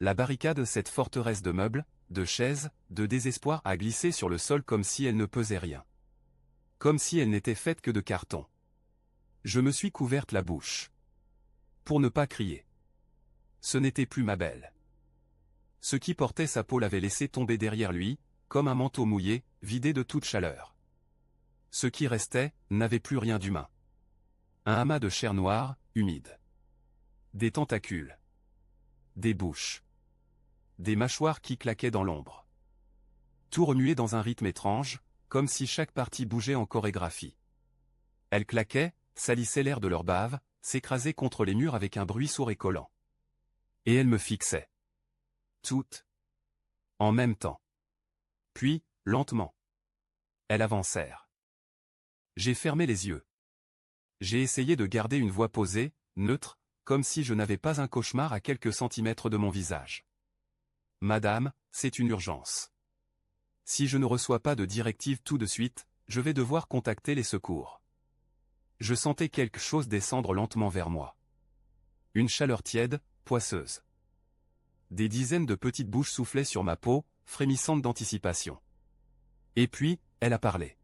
La barricade, cette forteresse de meubles, de chaises, de désespoir a glissé sur le sol comme si elle ne pesait rien. Comme si elle n'était faite que de carton. Je me suis couverte la bouche. Pour ne pas crier. Ce n'était plus ma belle. Ce qui portait sa peau l'avait laissé tomber derrière lui, comme un manteau mouillé, vidé de toute chaleur. Ce qui restait, n'avait plus rien d'humain. Un amas de chair noire, humide. Des tentacules. Des bouches. Des mâchoires qui claquaient dans l'ombre. Tout remuait dans un rythme étrange, comme si chaque partie bougeait en chorégraphie. Elles claquaient, salissaient l'air de leur bave, s'écrasaient contre les murs avec un bruit sourd et collant. Et elles me fixaient. Toutes. En même temps. Puis, lentement. Elles avancèrent. J'ai fermé les yeux. J'ai essayé de garder une voix posée, neutre, comme si je n'avais pas un cauchemar à quelques centimètres de mon visage. Madame, c'est une urgence. Si je ne reçois pas de directive tout de suite, je vais devoir contacter les secours. Je sentais quelque chose descendre lentement vers moi. Une chaleur tiède, poisseuse. Des dizaines de petites bouches soufflaient sur ma peau, frémissantes d'anticipation. Et puis, elle a parlé.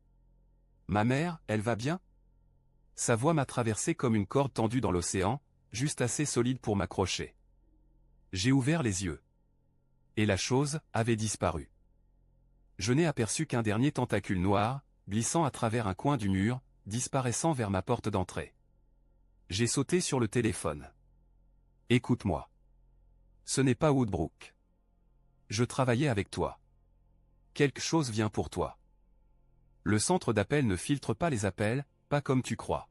Ma mère, elle va bien? Sa voix m'a traversé comme une corde tendue dans l'océan, juste assez solide pour m'accrocher. J'ai ouvert les yeux. Et la chose avait disparu. Je n'ai aperçu qu'un dernier tentacule noir, glissant à travers un coin du mur, disparaissant vers ma porte d'entrée. J'ai sauté sur le téléphone. Écoute-moi. Ce n'est pas Woodbrook. Je travaillais avec toi. Quelque chose vient pour toi. Le centre d'appel ne filtre pas les appels, pas comme tu crois.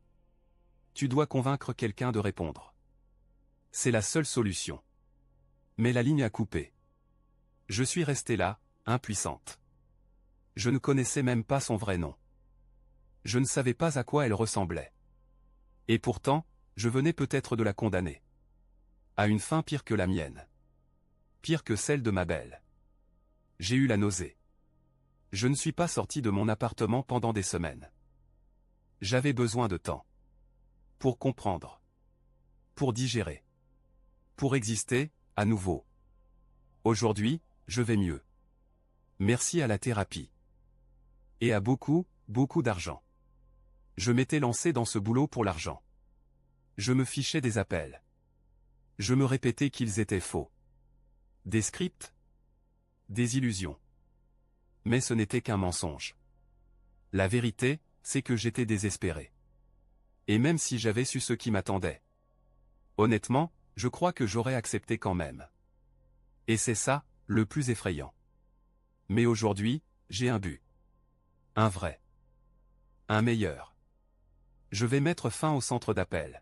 Tu dois convaincre quelqu'un de répondre. C'est la seule solution. Mais la ligne a coupé. Je suis restée là, impuissante. Je ne connaissais même pas son vrai nom. Je ne savais pas à quoi elle ressemblait. Et pourtant, je venais peut-être de la condamner. À une fin pire que la mienne. Pire que celle de ma belle. J'ai eu la nausée. Je ne suis pas sorti de mon appartement pendant des semaines. J'avais besoin de temps. Pour comprendre. Pour digérer. Pour exister, à nouveau. Aujourd'hui, je vais mieux. Merci à la thérapie. Et à beaucoup, beaucoup d'argent. Je m'étais lancé dans ce boulot pour l'argent. Je me fichais des appels. Je me répétais qu'ils étaient faux. Des scripts. Des illusions. Mais ce n'était qu'un mensonge. La vérité, c'est que j'étais désespéré. Et même si j'avais su ce qui m'attendait. Honnêtement, je crois que j'aurais accepté quand même. Et c'est ça, le plus effrayant. Mais aujourd'hui, j'ai un but. Un vrai. Un meilleur. Je vais mettre fin au centre d'appel.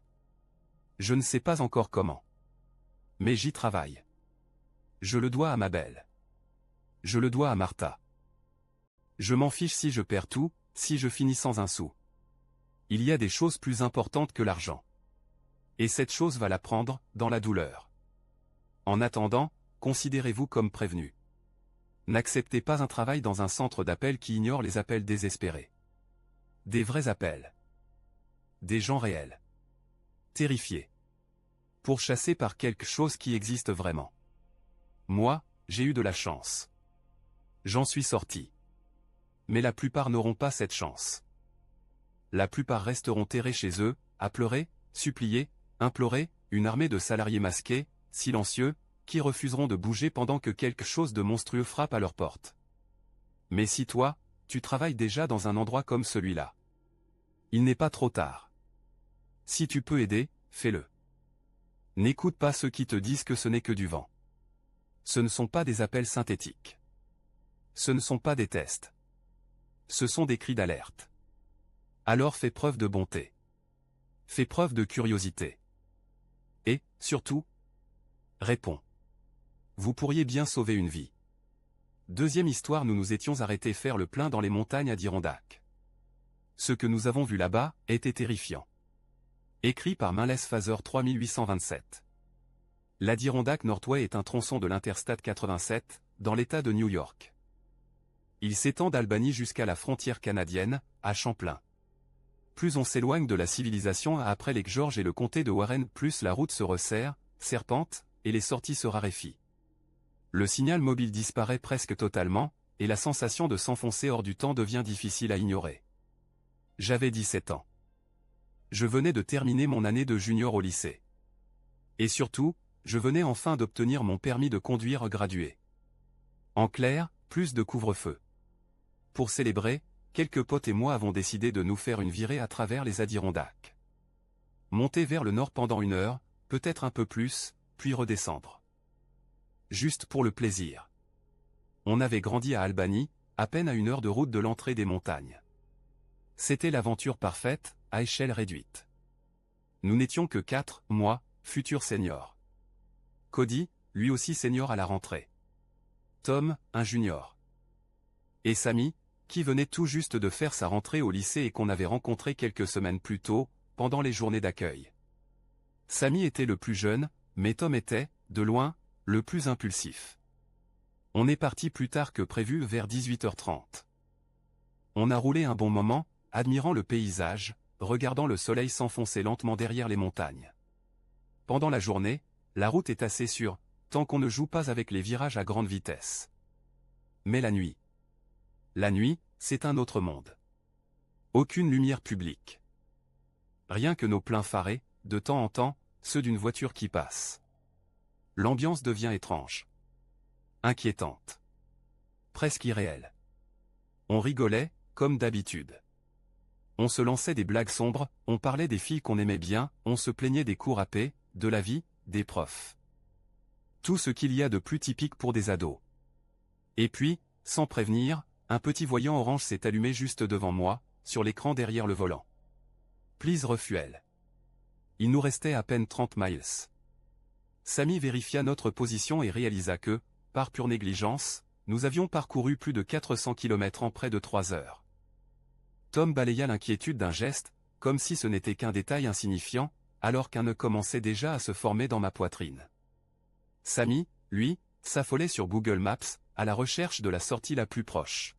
Je ne sais pas encore comment. Mais j'y travaille. Je le dois à ma belle. Je le dois à Martha. Je m'en fiche si je perds tout, si je finis sans un sou. Il y a des choses plus importantes que l'argent. Et cette chose va la prendre, dans la douleur. En attendant, considérez-vous comme prévenu. N'acceptez pas un travail dans un centre d'appel qui ignore les appels désespérés. Des vrais appels. Des gens réels. Terrifiés. Pourchassés par quelque chose qui existe vraiment. Moi, j'ai eu de la chance. J'en suis sorti. Mais la plupart n'auront pas cette chance. La plupart resteront terrés chez eux, à pleurer, supplier, implorer, une armée de salariés masqués, silencieux, qui refuseront de bouger pendant que quelque chose de monstrueux frappe à leur porte. Mais si toi, tu travailles déjà dans un endroit comme celui-là, il n'est pas trop tard. Si tu peux aider, fais-le. N'écoute pas ceux qui te disent que ce n'est que du vent. Ce ne sont pas des appels synthétiques. Ce ne sont pas des tests. Ce sont des cris d'alerte. Alors fais preuve de bonté. Fais preuve de curiosité. Et, surtout, réponds. Vous pourriez bien sauver une vie. Deuxième histoire, nous nous étions arrêtés faire le plein dans les montagnes Adirondacks. Ce que nous avons vu là-bas était terrifiant. Écrit par Miles Fazer 3827. L'Adirondack Northway est un tronçon de l'Interstate 87, dans l'État de New York. Il s'étend d'Albany jusqu'à la frontière canadienne, à Champlain. Plus on s'éloigne de la civilisation après les Georges et le comté de Warren, plus la route se resserre, serpente, et les sorties se raréfient. Le signal mobile disparaît presque totalement, et la sensation de s'enfoncer hors du temps devient difficile à ignorer. J'avais 17 ans. Je venais de terminer mon année de junior au lycée. Et surtout, je venais enfin d'obtenir mon permis de conduire gradué. En clair, plus de couvre-feu. Pour célébrer, quelques potes et moi avons décidé de nous faire une virée à travers les Adirondacks. Monter vers le nord pendant 1 heure, peut-être un peu plus, puis redescendre. Juste pour le plaisir. On avait grandi à Albany, à peine à 1 heure de route de l'entrée des montagnes. C'était l'aventure parfaite, à échelle réduite. Nous n'étions que 4, moi, futurs seniors. Cody, lui aussi senior à la rentrée. Tom, un junior. Et Sammy, qui venait tout juste de faire sa rentrée au lycée et qu'on avait rencontré quelques semaines plus tôt, pendant les journées d'accueil. Sammy était le plus jeune, mais Tom était, de loin, le plus impulsif. On est parti plus tard que prévu vers 18h30. On a roulé un bon moment, admirant le paysage, regardant le soleil s'enfoncer lentement derrière les montagnes. Pendant la journée, la route est assez sûre, tant qu'on ne joue pas avec les virages à grande vitesse. Mais la nuit, c'est un autre monde. Aucune lumière publique. Rien que nos pleins pharés, de temps en temps, ceux d'une voiture qui passe. L'ambiance devient étrange. Inquiétante. Presque irréelle. On rigolait, comme d'habitude. On se lançait des blagues sombres, on parlait des filles qu'on aimait bien, on se plaignait des cours AP, de la vie, des profs. Tout ce qu'il y a de plus typique pour des ados. Et puis, sans prévenir, un petit voyant orange s'est allumé juste devant moi, sur l'écran derrière le volant. Please refuel. Il nous restait à peine 30 miles. Sammy vérifia notre position et réalisa que, par pure négligence, nous avions parcouru plus de 400 km en près de 3 heures. Tom balaya l'inquiétude d'un geste, comme si ce n'était qu'un détail insignifiant, alors qu'un nœud commençait déjà à se former dans ma poitrine. Sammy, lui, s'affolait sur Google Maps, à la recherche de la sortie la plus proche.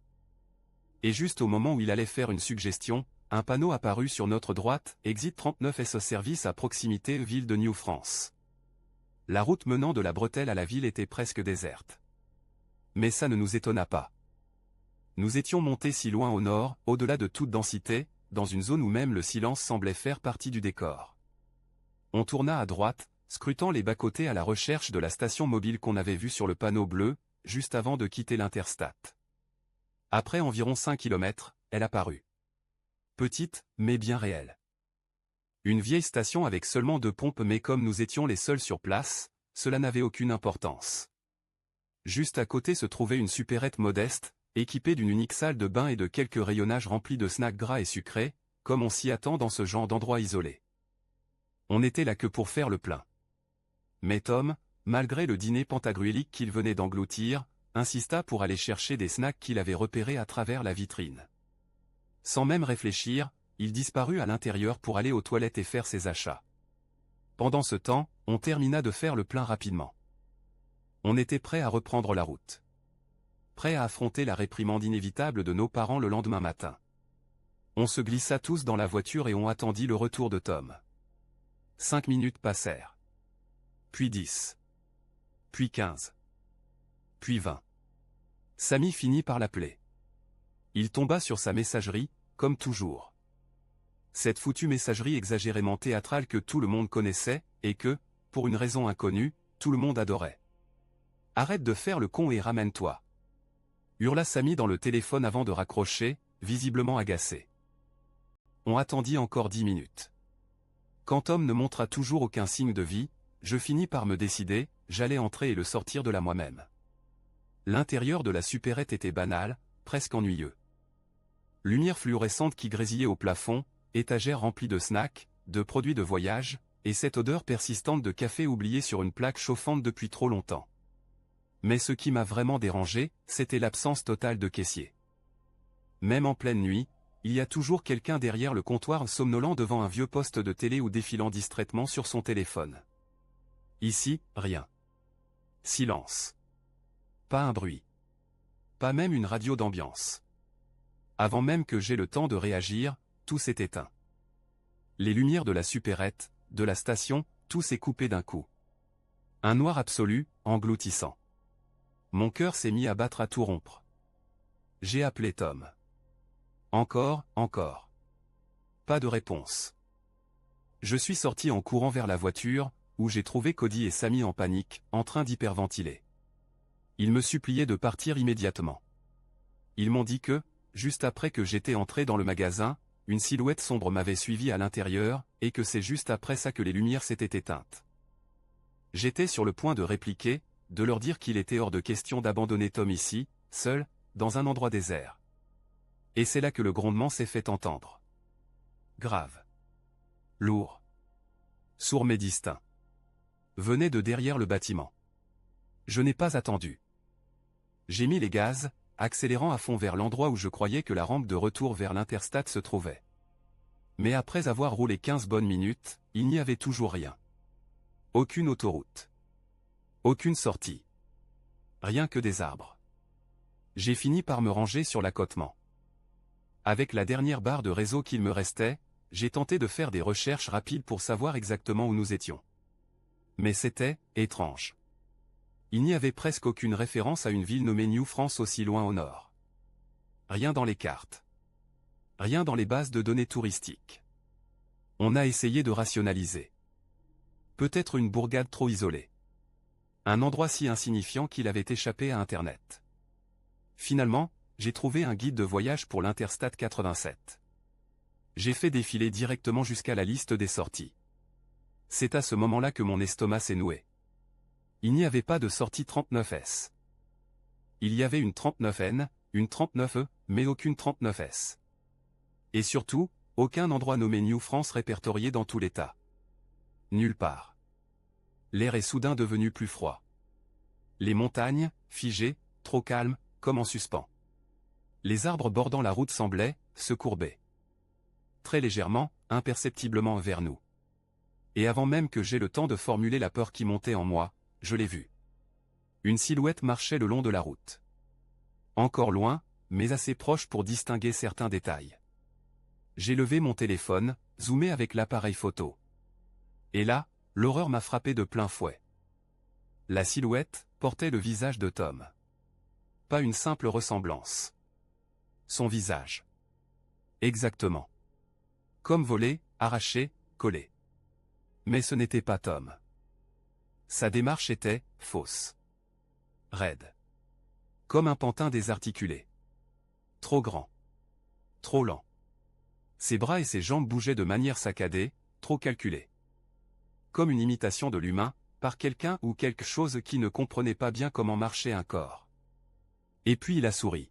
Et juste au moment où il allait faire une suggestion, un panneau apparut sur notre droite, Exit 39 SO Service à proximité ville de New France. La route menant de la bretelle à la ville était presque déserte. Mais ça ne nous étonna pas. Nous étions montés si loin au nord, au-delà de toute densité, dans une zone où même le silence semblait faire partie du décor. On tourna à droite, scrutant les bas-côtés à la recherche de la station mobile qu'on avait vue sur le panneau bleu, juste avant de quitter l'Interstate. Après environ 5 km, elle apparut. Petite, mais bien réelle. Une vieille station avec seulement 2 pompes, mais comme nous étions les seuls sur place, cela n'avait aucune importance. Juste à côté se trouvait une supérette modeste, équipée d'une unique salle de bain et de quelques rayonnages remplis de snacks gras et sucrés, comme on s'y attend dans ce genre d'endroit isolé. On n'était là que pour faire le plein. Mais Tom, malgré le dîner pantagruélique qu'il venait d'engloutir, insista pour aller chercher des snacks qu'il avait repérés à travers la vitrine. Sans même réfléchir, il disparut à l'intérieur pour aller aux toilettes et faire ses achats. Pendant ce temps, on termina de faire le plein rapidement. On était prêt à reprendre la route. Prêt à affronter la réprimande inévitable de nos parents le lendemain matin. On se glissa tous dans la voiture et on attendit le retour de Tom. 5 minutes passèrent. Puis 10. Puis 15. Puis 20. Samy finit par l'appeler. Il tomba sur sa messagerie, comme toujours. Cette foutue messagerie exagérément théâtrale que tout le monde connaissait, et que, pour une raison inconnue, tout le monde adorait. « Arrête de faire le con et ramène-toi » hurla Samy dans le téléphone avant de raccrocher, visiblement agacé. On attendit encore 10 minutes. Quand Tom ne montra toujours aucun signe de vie, je finis par me décider, j'allais entrer et le sortir de là moi-même. L'intérieur de la supérette était banal, presque ennuyeux. Lumière fluorescente qui grésillait au plafond, étagères remplies de snacks, de produits de voyage, et cette odeur persistante de café oublié sur une plaque chauffante depuis trop longtemps. Mais ce qui m'a vraiment dérangé, c'était l'absence totale de caissier. Même en pleine nuit, il y a toujours quelqu'un derrière le comptoir somnolent devant un vieux poste de télé ou défilant distraitement sur son téléphone. Ici, rien. Silence. Pas un bruit. Pas même une radio d'ambiance. Avant même que j'aie le temps de réagir, tout s'est éteint. Les lumières de la supérette, de la station, tout s'est coupé d'un coup. Un noir absolu, engloutissant. Mon cœur s'est mis à battre à tout rompre. J'ai appelé Tom. Encore. Pas de réponse. Je suis sorti en courant vers la voiture, où j'ai trouvé Cody et Samy en panique, en train d'hyperventiler. Ils me suppliaient de partir immédiatement. Ils m'ont dit que, juste après que j'étais entré dans le magasin, une silhouette sombre m'avait suivi à l'intérieur, et que c'est juste après ça que les lumières s'étaient éteintes. J'étais sur le point de répliquer, de leur dire qu'il était hors de question d'abandonner Tom ici, seul, dans un endroit désert. Et c'est là que le grondement s'est fait entendre. Grave. Lourd. Sourd mais distinct. Venait de derrière le bâtiment. Je n'ai pas attendu. J'ai mis les gaz, accélérant à fond vers l'endroit où je croyais que la rampe de retour vers l'Interstate se trouvait. Mais après avoir roulé 15 bonnes minutes, il n'y avait toujours rien. Aucune autoroute. Aucune sortie. Rien que des arbres. J'ai fini par me ranger sur l'accotement. Avec la dernière barre de réseau qu'il me restait, j'ai tenté de faire des recherches rapides pour savoir exactement où nous étions. Mais c'était étrange. Il n'y avait presque aucune référence à une ville nommée New France aussi loin au nord. Rien dans les cartes. Rien dans les bases de données touristiques. On a essayé de rationaliser. Peut-être une bourgade trop isolée. Un endroit si insignifiant qu'il avait échappé à Internet. Finalement, j'ai trouvé un guide de voyage pour l'Interstate 87. J'ai fait défiler directement jusqu'à la liste des sorties. C'est à ce moment-là que mon estomac s'est noué. Il n'y avait pas de sortie 39S. Il y avait une 39N, une 39E, mais aucune 39S. Et surtout, aucun endroit nommé New France répertorié dans tout l'État. Nulle part. L'air est soudain devenu plus froid. Les montagnes, figées, trop calmes, comme en suspens. Les arbres bordant la route semblaient se courber. Très légèrement, imperceptiblement vers nous. Et avant même que j'aie le temps de formuler la peur qui montait en moi, je l'ai vu. Une silhouette marchait le long de la route. Encore loin, mais assez proche pour distinguer certains détails. J'ai levé mon téléphone, zoomé avec l'appareil photo. Et là, l'horreur m'a frappé de plein fouet. La silhouette portait le visage de Tom. Pas une simple ressemblance. Son visage. Exactement. Comme volé, arraché, collé. Mais ce n'était pas Tom. Sa démarche était fausse. Raide. Comme un pantin désarticulé. Trop grand. Trop lent. Ses bras et ses jambes bougeaient de manière saccadée, trop calculée. Comme une imitation de l'humain, par quelqu'un ou quelque chose qui ne comprenait pas bien comment marchait un corps. Et puis il a souri.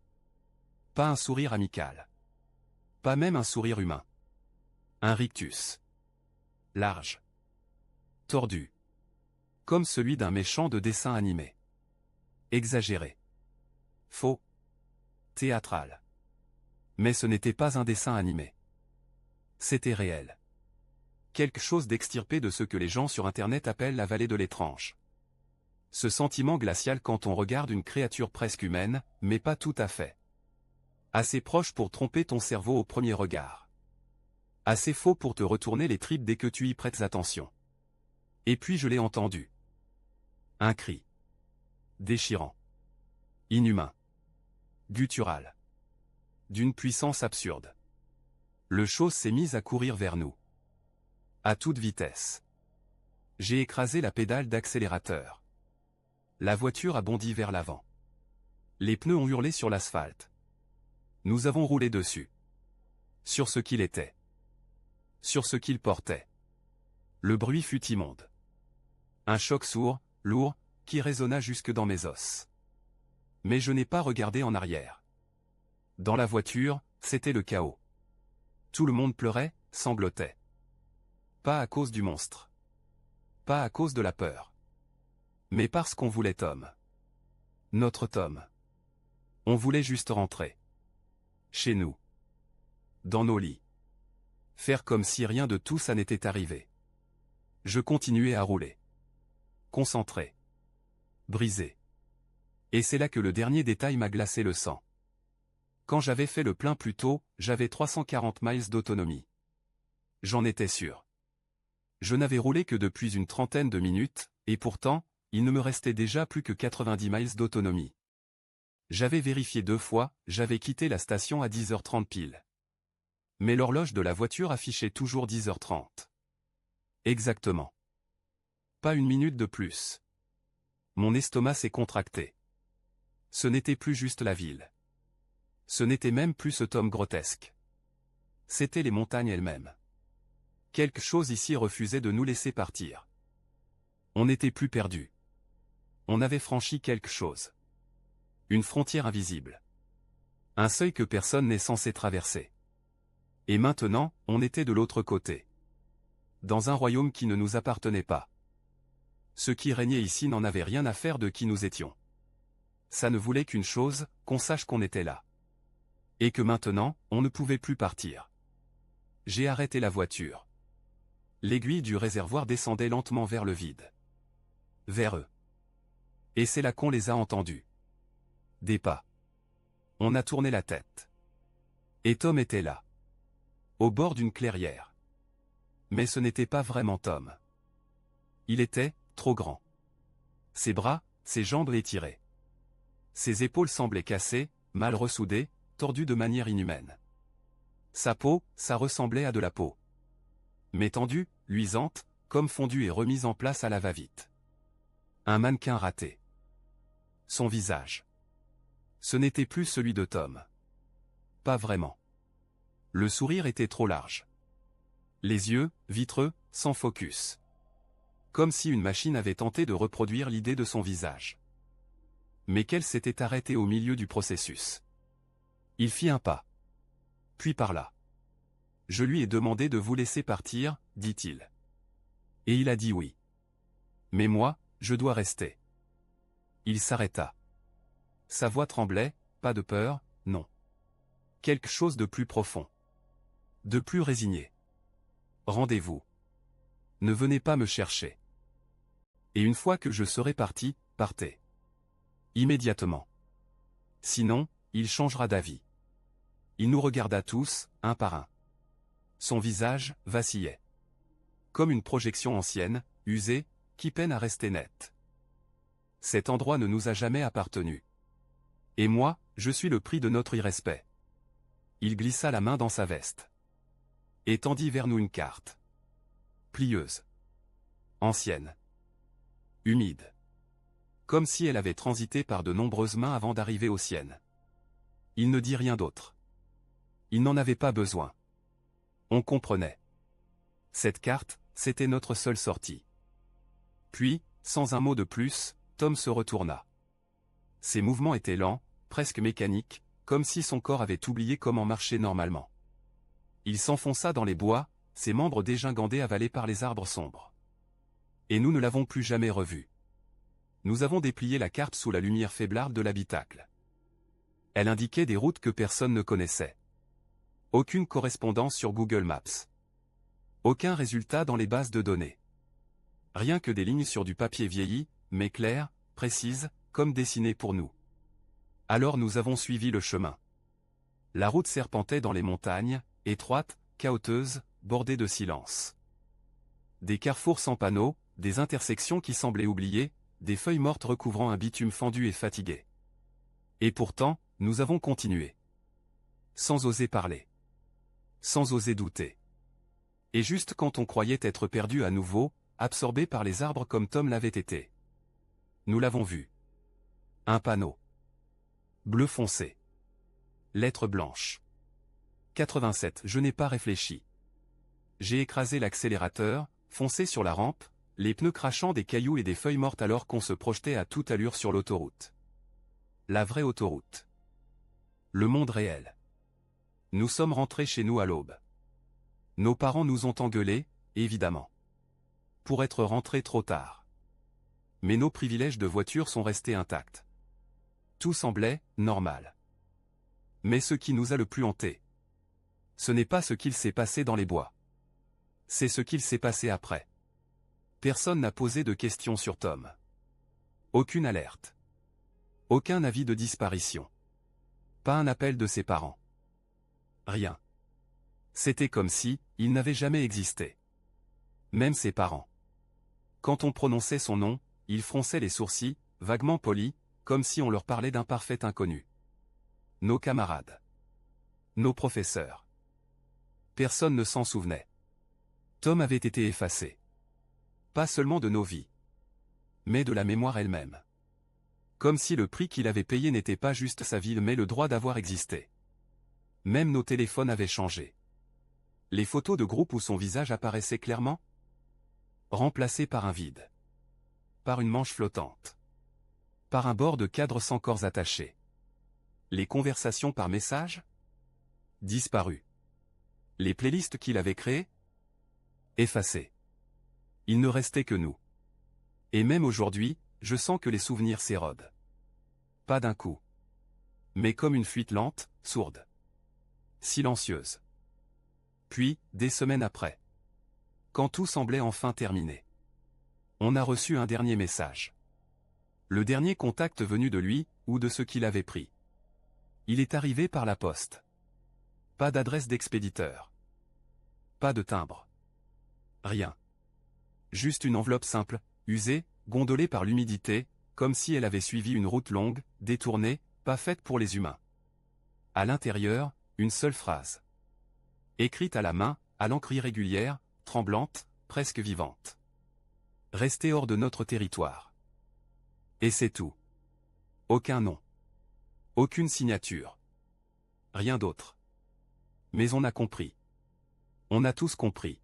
Pas un sourire amical. Pas même un sourire humain. Un rictus. Large. Tordu. Comme celui d'un méchant de dessin animé. Exagéré. Faux. Théâtral. Mais ce n'était pas un dessin animé. C'était réel. Quelque chose d'extirpé de ce que les gens sur Internet appellent la vallée de l'étrange. Ce sentiment glacial quand on regarde une créature presque humaine, mais pas tout à fait. Assez proche pour tromper ton cerveau au premier regard. Assez faux pour te retourner les tripes dès que tu y prêtes attention. Et puis je l'ai entendu. Un cri. Déchirant. Inhumain. Guttural. D'une puissance absurde. Le chose s'est mise à courir vers nous. À toute vitesse. J'ai écrasé la pédale d'accélérateur. La voiture a bondi vers l'avant. Les pneus ont hurlé sur l'asphalte. Nous avons roulé dessus. Sur ce qu'il était. Sur ce qu'il portait. Le bruit fut immonde. Un choc sourd, lourd, qui résonna jusque dans mes os. Mais je n'ai pas regardé en arrière. Dans la voiture, c'était le chaos. Tout le monde pleurait, sanglotait. Pas à cause du monstre. Pas à cause de la peur. Mais parce qu'on voulait Tom. Notre Tom. On voulait juste rentrer. Chez nous. Dans nos lits. Faire comme si rien de tout ça n'était arrivé. Je continuais à rouler. Concentré. Brisé. Et c'est là que le dernier détail m'a glacé le sang. Quand j'avais fait le plein plus tôt, j'avais 340 miles d'autonomie. J'en étais sûr. Je n'avais roulé que depuis une trentaine de minutes, et pourtant, il ne me restait déjà plus que 90 miles d'autonomie. J'avais vérifié 2 fois, j'avais quitté la station à 10h30 pile. Mais l'horloge de la voiture affichait toujours 10h30. Exactement. Pas une minute de plus. Mon estomac s'est contracté. Ce n'était plus juste la ville. Ce n'était même plus ce Tom grotesque. C'étaient les montagnes elles-mêmes. Quelque chose ici refusait de nous laisser partir. On n'était plus perdus. On avait franchi quelque chose. Une frontière invisible. Un seuil que personne n'est censé traverser. Et maintenant, on était de l'autre côté. Dans un royaume qui ne nous appartenait pas. Ceux qui régnaient ici n'en avaient rien à faire de qui nous étions. Ça ne voulait qu'une chose, qu'on sache qu'on était là. Et que maintenant, on ne pouvait plus partir. J'ai arrêté la voiture. L'aiguille du réservoir descendait lentement vers le vide. Vers eux. Et c'est là qu'on les a entendus. Des pas. On a tourné la tête. Et Tom était là. Au bord d'une clairière. Mais ce n'était pas vraiment Tom. Il était trop grand. Ses bras, ses jambes étirées. Ses épaules semblaient cassées, mal ressoudées, tordues de manière inhumaine. Sa peau, ça ressemblait à de la peau. Mais tendue, luisante, comme fondue et remise en place à la va-vite. Un mannequin raté. Son visage. Ce n'était plus celui de Tom. Pas vraiment. Le sourire était trop large. Les yeux, vitreux, sans focus. Comme si une machine avait tenté de reproduire l'idée de son visage. Mais qu'elle s'était arrêtée au milieu du processus. Il fit un pas. Puis par là. Je lui ai demandé de vous laisser partir, dit-il. Et il a dit oui. Mais moi, je dois rester. Il s'arrêta. Sa voix tremblait, pas de peur, non. Quelque chose de plus profond. De plus résigné. Rendez-vous. Ne venez pas me chercher. Et une fois que je serai parti, partez. Immédiatement. Sinon, il changera d'avis. Il nous regarda tous, un par un. Son visage vacillait. Comme une projection ancienne, usée, qui peine à rester nette. Cet endroit ne nous a jamais appartenu. Et moi, je suis le prix de notre irrespect. Il glissa la main dans sa veste. Et tendit vers nous une carte. Plieuse. Ancienne. Humide. Comme si elle avait transité par de nombreuses mains avant d'arriver aux siennes. Il ne dit rien d'autre. Il n'en avait pas besoin. On comprenait. Cette carte, c'était notre seule sortie. Puis, Sans un mot de plus, Tom se retourna. Ses mouvements étaient lents, presque mécaniques, comme si son corps avait oublié comment marcher normalement. Il s'enfonça dans les bois, ses membres dégingandés avalés par les arbres sombres. Et nous ne l'avons plus jamais revu. Nous avons déplié la carte sous la lumière faiblarde de l'habitacle. Elle indiquait des routes que personne ne connaissait. Aucune correspondance sur Google Maps. Aucun résultat dans les bases de données. Rien que des lignes sur du papier vieilli, mais claires, précises, comme dessinées pour nous. Alors nous avons suivi le chemin. La route serpentait dans les montagnes, étroite, cahoteuse, bordée de silence. Des carrefours sans panneaux, des intersections qui semblaient oubliées, des feuilles mortes recouvrant un bitume fendu et fatigué. Et pourtant, nous avons continué. Sans oser parler. Sans oser douter. Et juste quand on croyait être perdu à nouveau, absorbé par les arbres comme Tom l'avait été. Nous l'avons vu. Un panneau. Bleu foncé. Lettre blanche. 87. Je n'ai pas réfléchi. J'ai écrasé l'accélérateur, foncé sur la rampe, les pneus crachant des cailloux et des feuilles mortes alors qu'on se projetait à toute allure sur l'autoroute. La vraie autoroute. Le monde réel. Nous sommes rentrés chez nous à l'aube. Nos parents nous ont engueulés, évidemment. Pour être rentrés trop tard. Mais nos privilèges de voiture sont restés intacts. Tout semblait normal. Mais ce qui nous a le plus hanté, ce n'est pas ce qu'il s'est passé dans les bois. C'est ce qu'il s'est passé après. Personne n'a posé de questions sur Tom. Aucune alerte. Aucun avis de disparition. Pas un appel de ses parents. Rien. C'était comme si, il n'avait jamais existé. Même ses parents. Quand on prononçait son nom, il fronçait les sourcils, vaguement polis, comme si on leur parlait d'un parfait inconnu. Nos camarades. Nos professeurs. Personne ne s'en souvenait. Tom avait été effacé. Pas seulement de nos vies. Mais de la mémoire elle-même. Comme si le prix qu'il avait payé n'était pas juste sa vie mais le droit d'avoir existé. Même nos téléphones avaient changé. Les photos de groupe où son visage apparaissait clairement, remplacées par un vide. Par une manche flottante. Par un bord de cadre sans corps attaché. Les conversations par message, disparues. Les playlists qu'il avait créées, effacées. Il ne restait que nous. Et même aujourd'hui, je sens que les souvenirs s'érodent. Pas d'un coup. Mais comme une fuite lente, sourde. Silencieuse. Puis, des semaines après. Quand tout semblait enfin terminé. On a reçu un dernier message. Le dernier contact venu de lui, ou de ce qu'il avait pris. Il est arrivé par la poste. Pas d'adresse d'expéditeur. Pas de timbre. Rien. Juste une enveloppe simple, usée, gondolée par l'humidité, comme si elle avait suivi une route longue, détournée, pas faite pour les humains. À l'intérieur, une seule phrase. Écrite à la main, à l'encre irrégulière, tremblante, presque vivante. Restez hors de notre territoire. Et c'est tout. Aucun nom. Aucune signature. Rien d'autre. Mais on a compris. On a tous compris.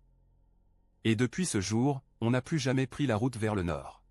Et depuis ce jour, on n'a plus jamais pris la route vers le nord.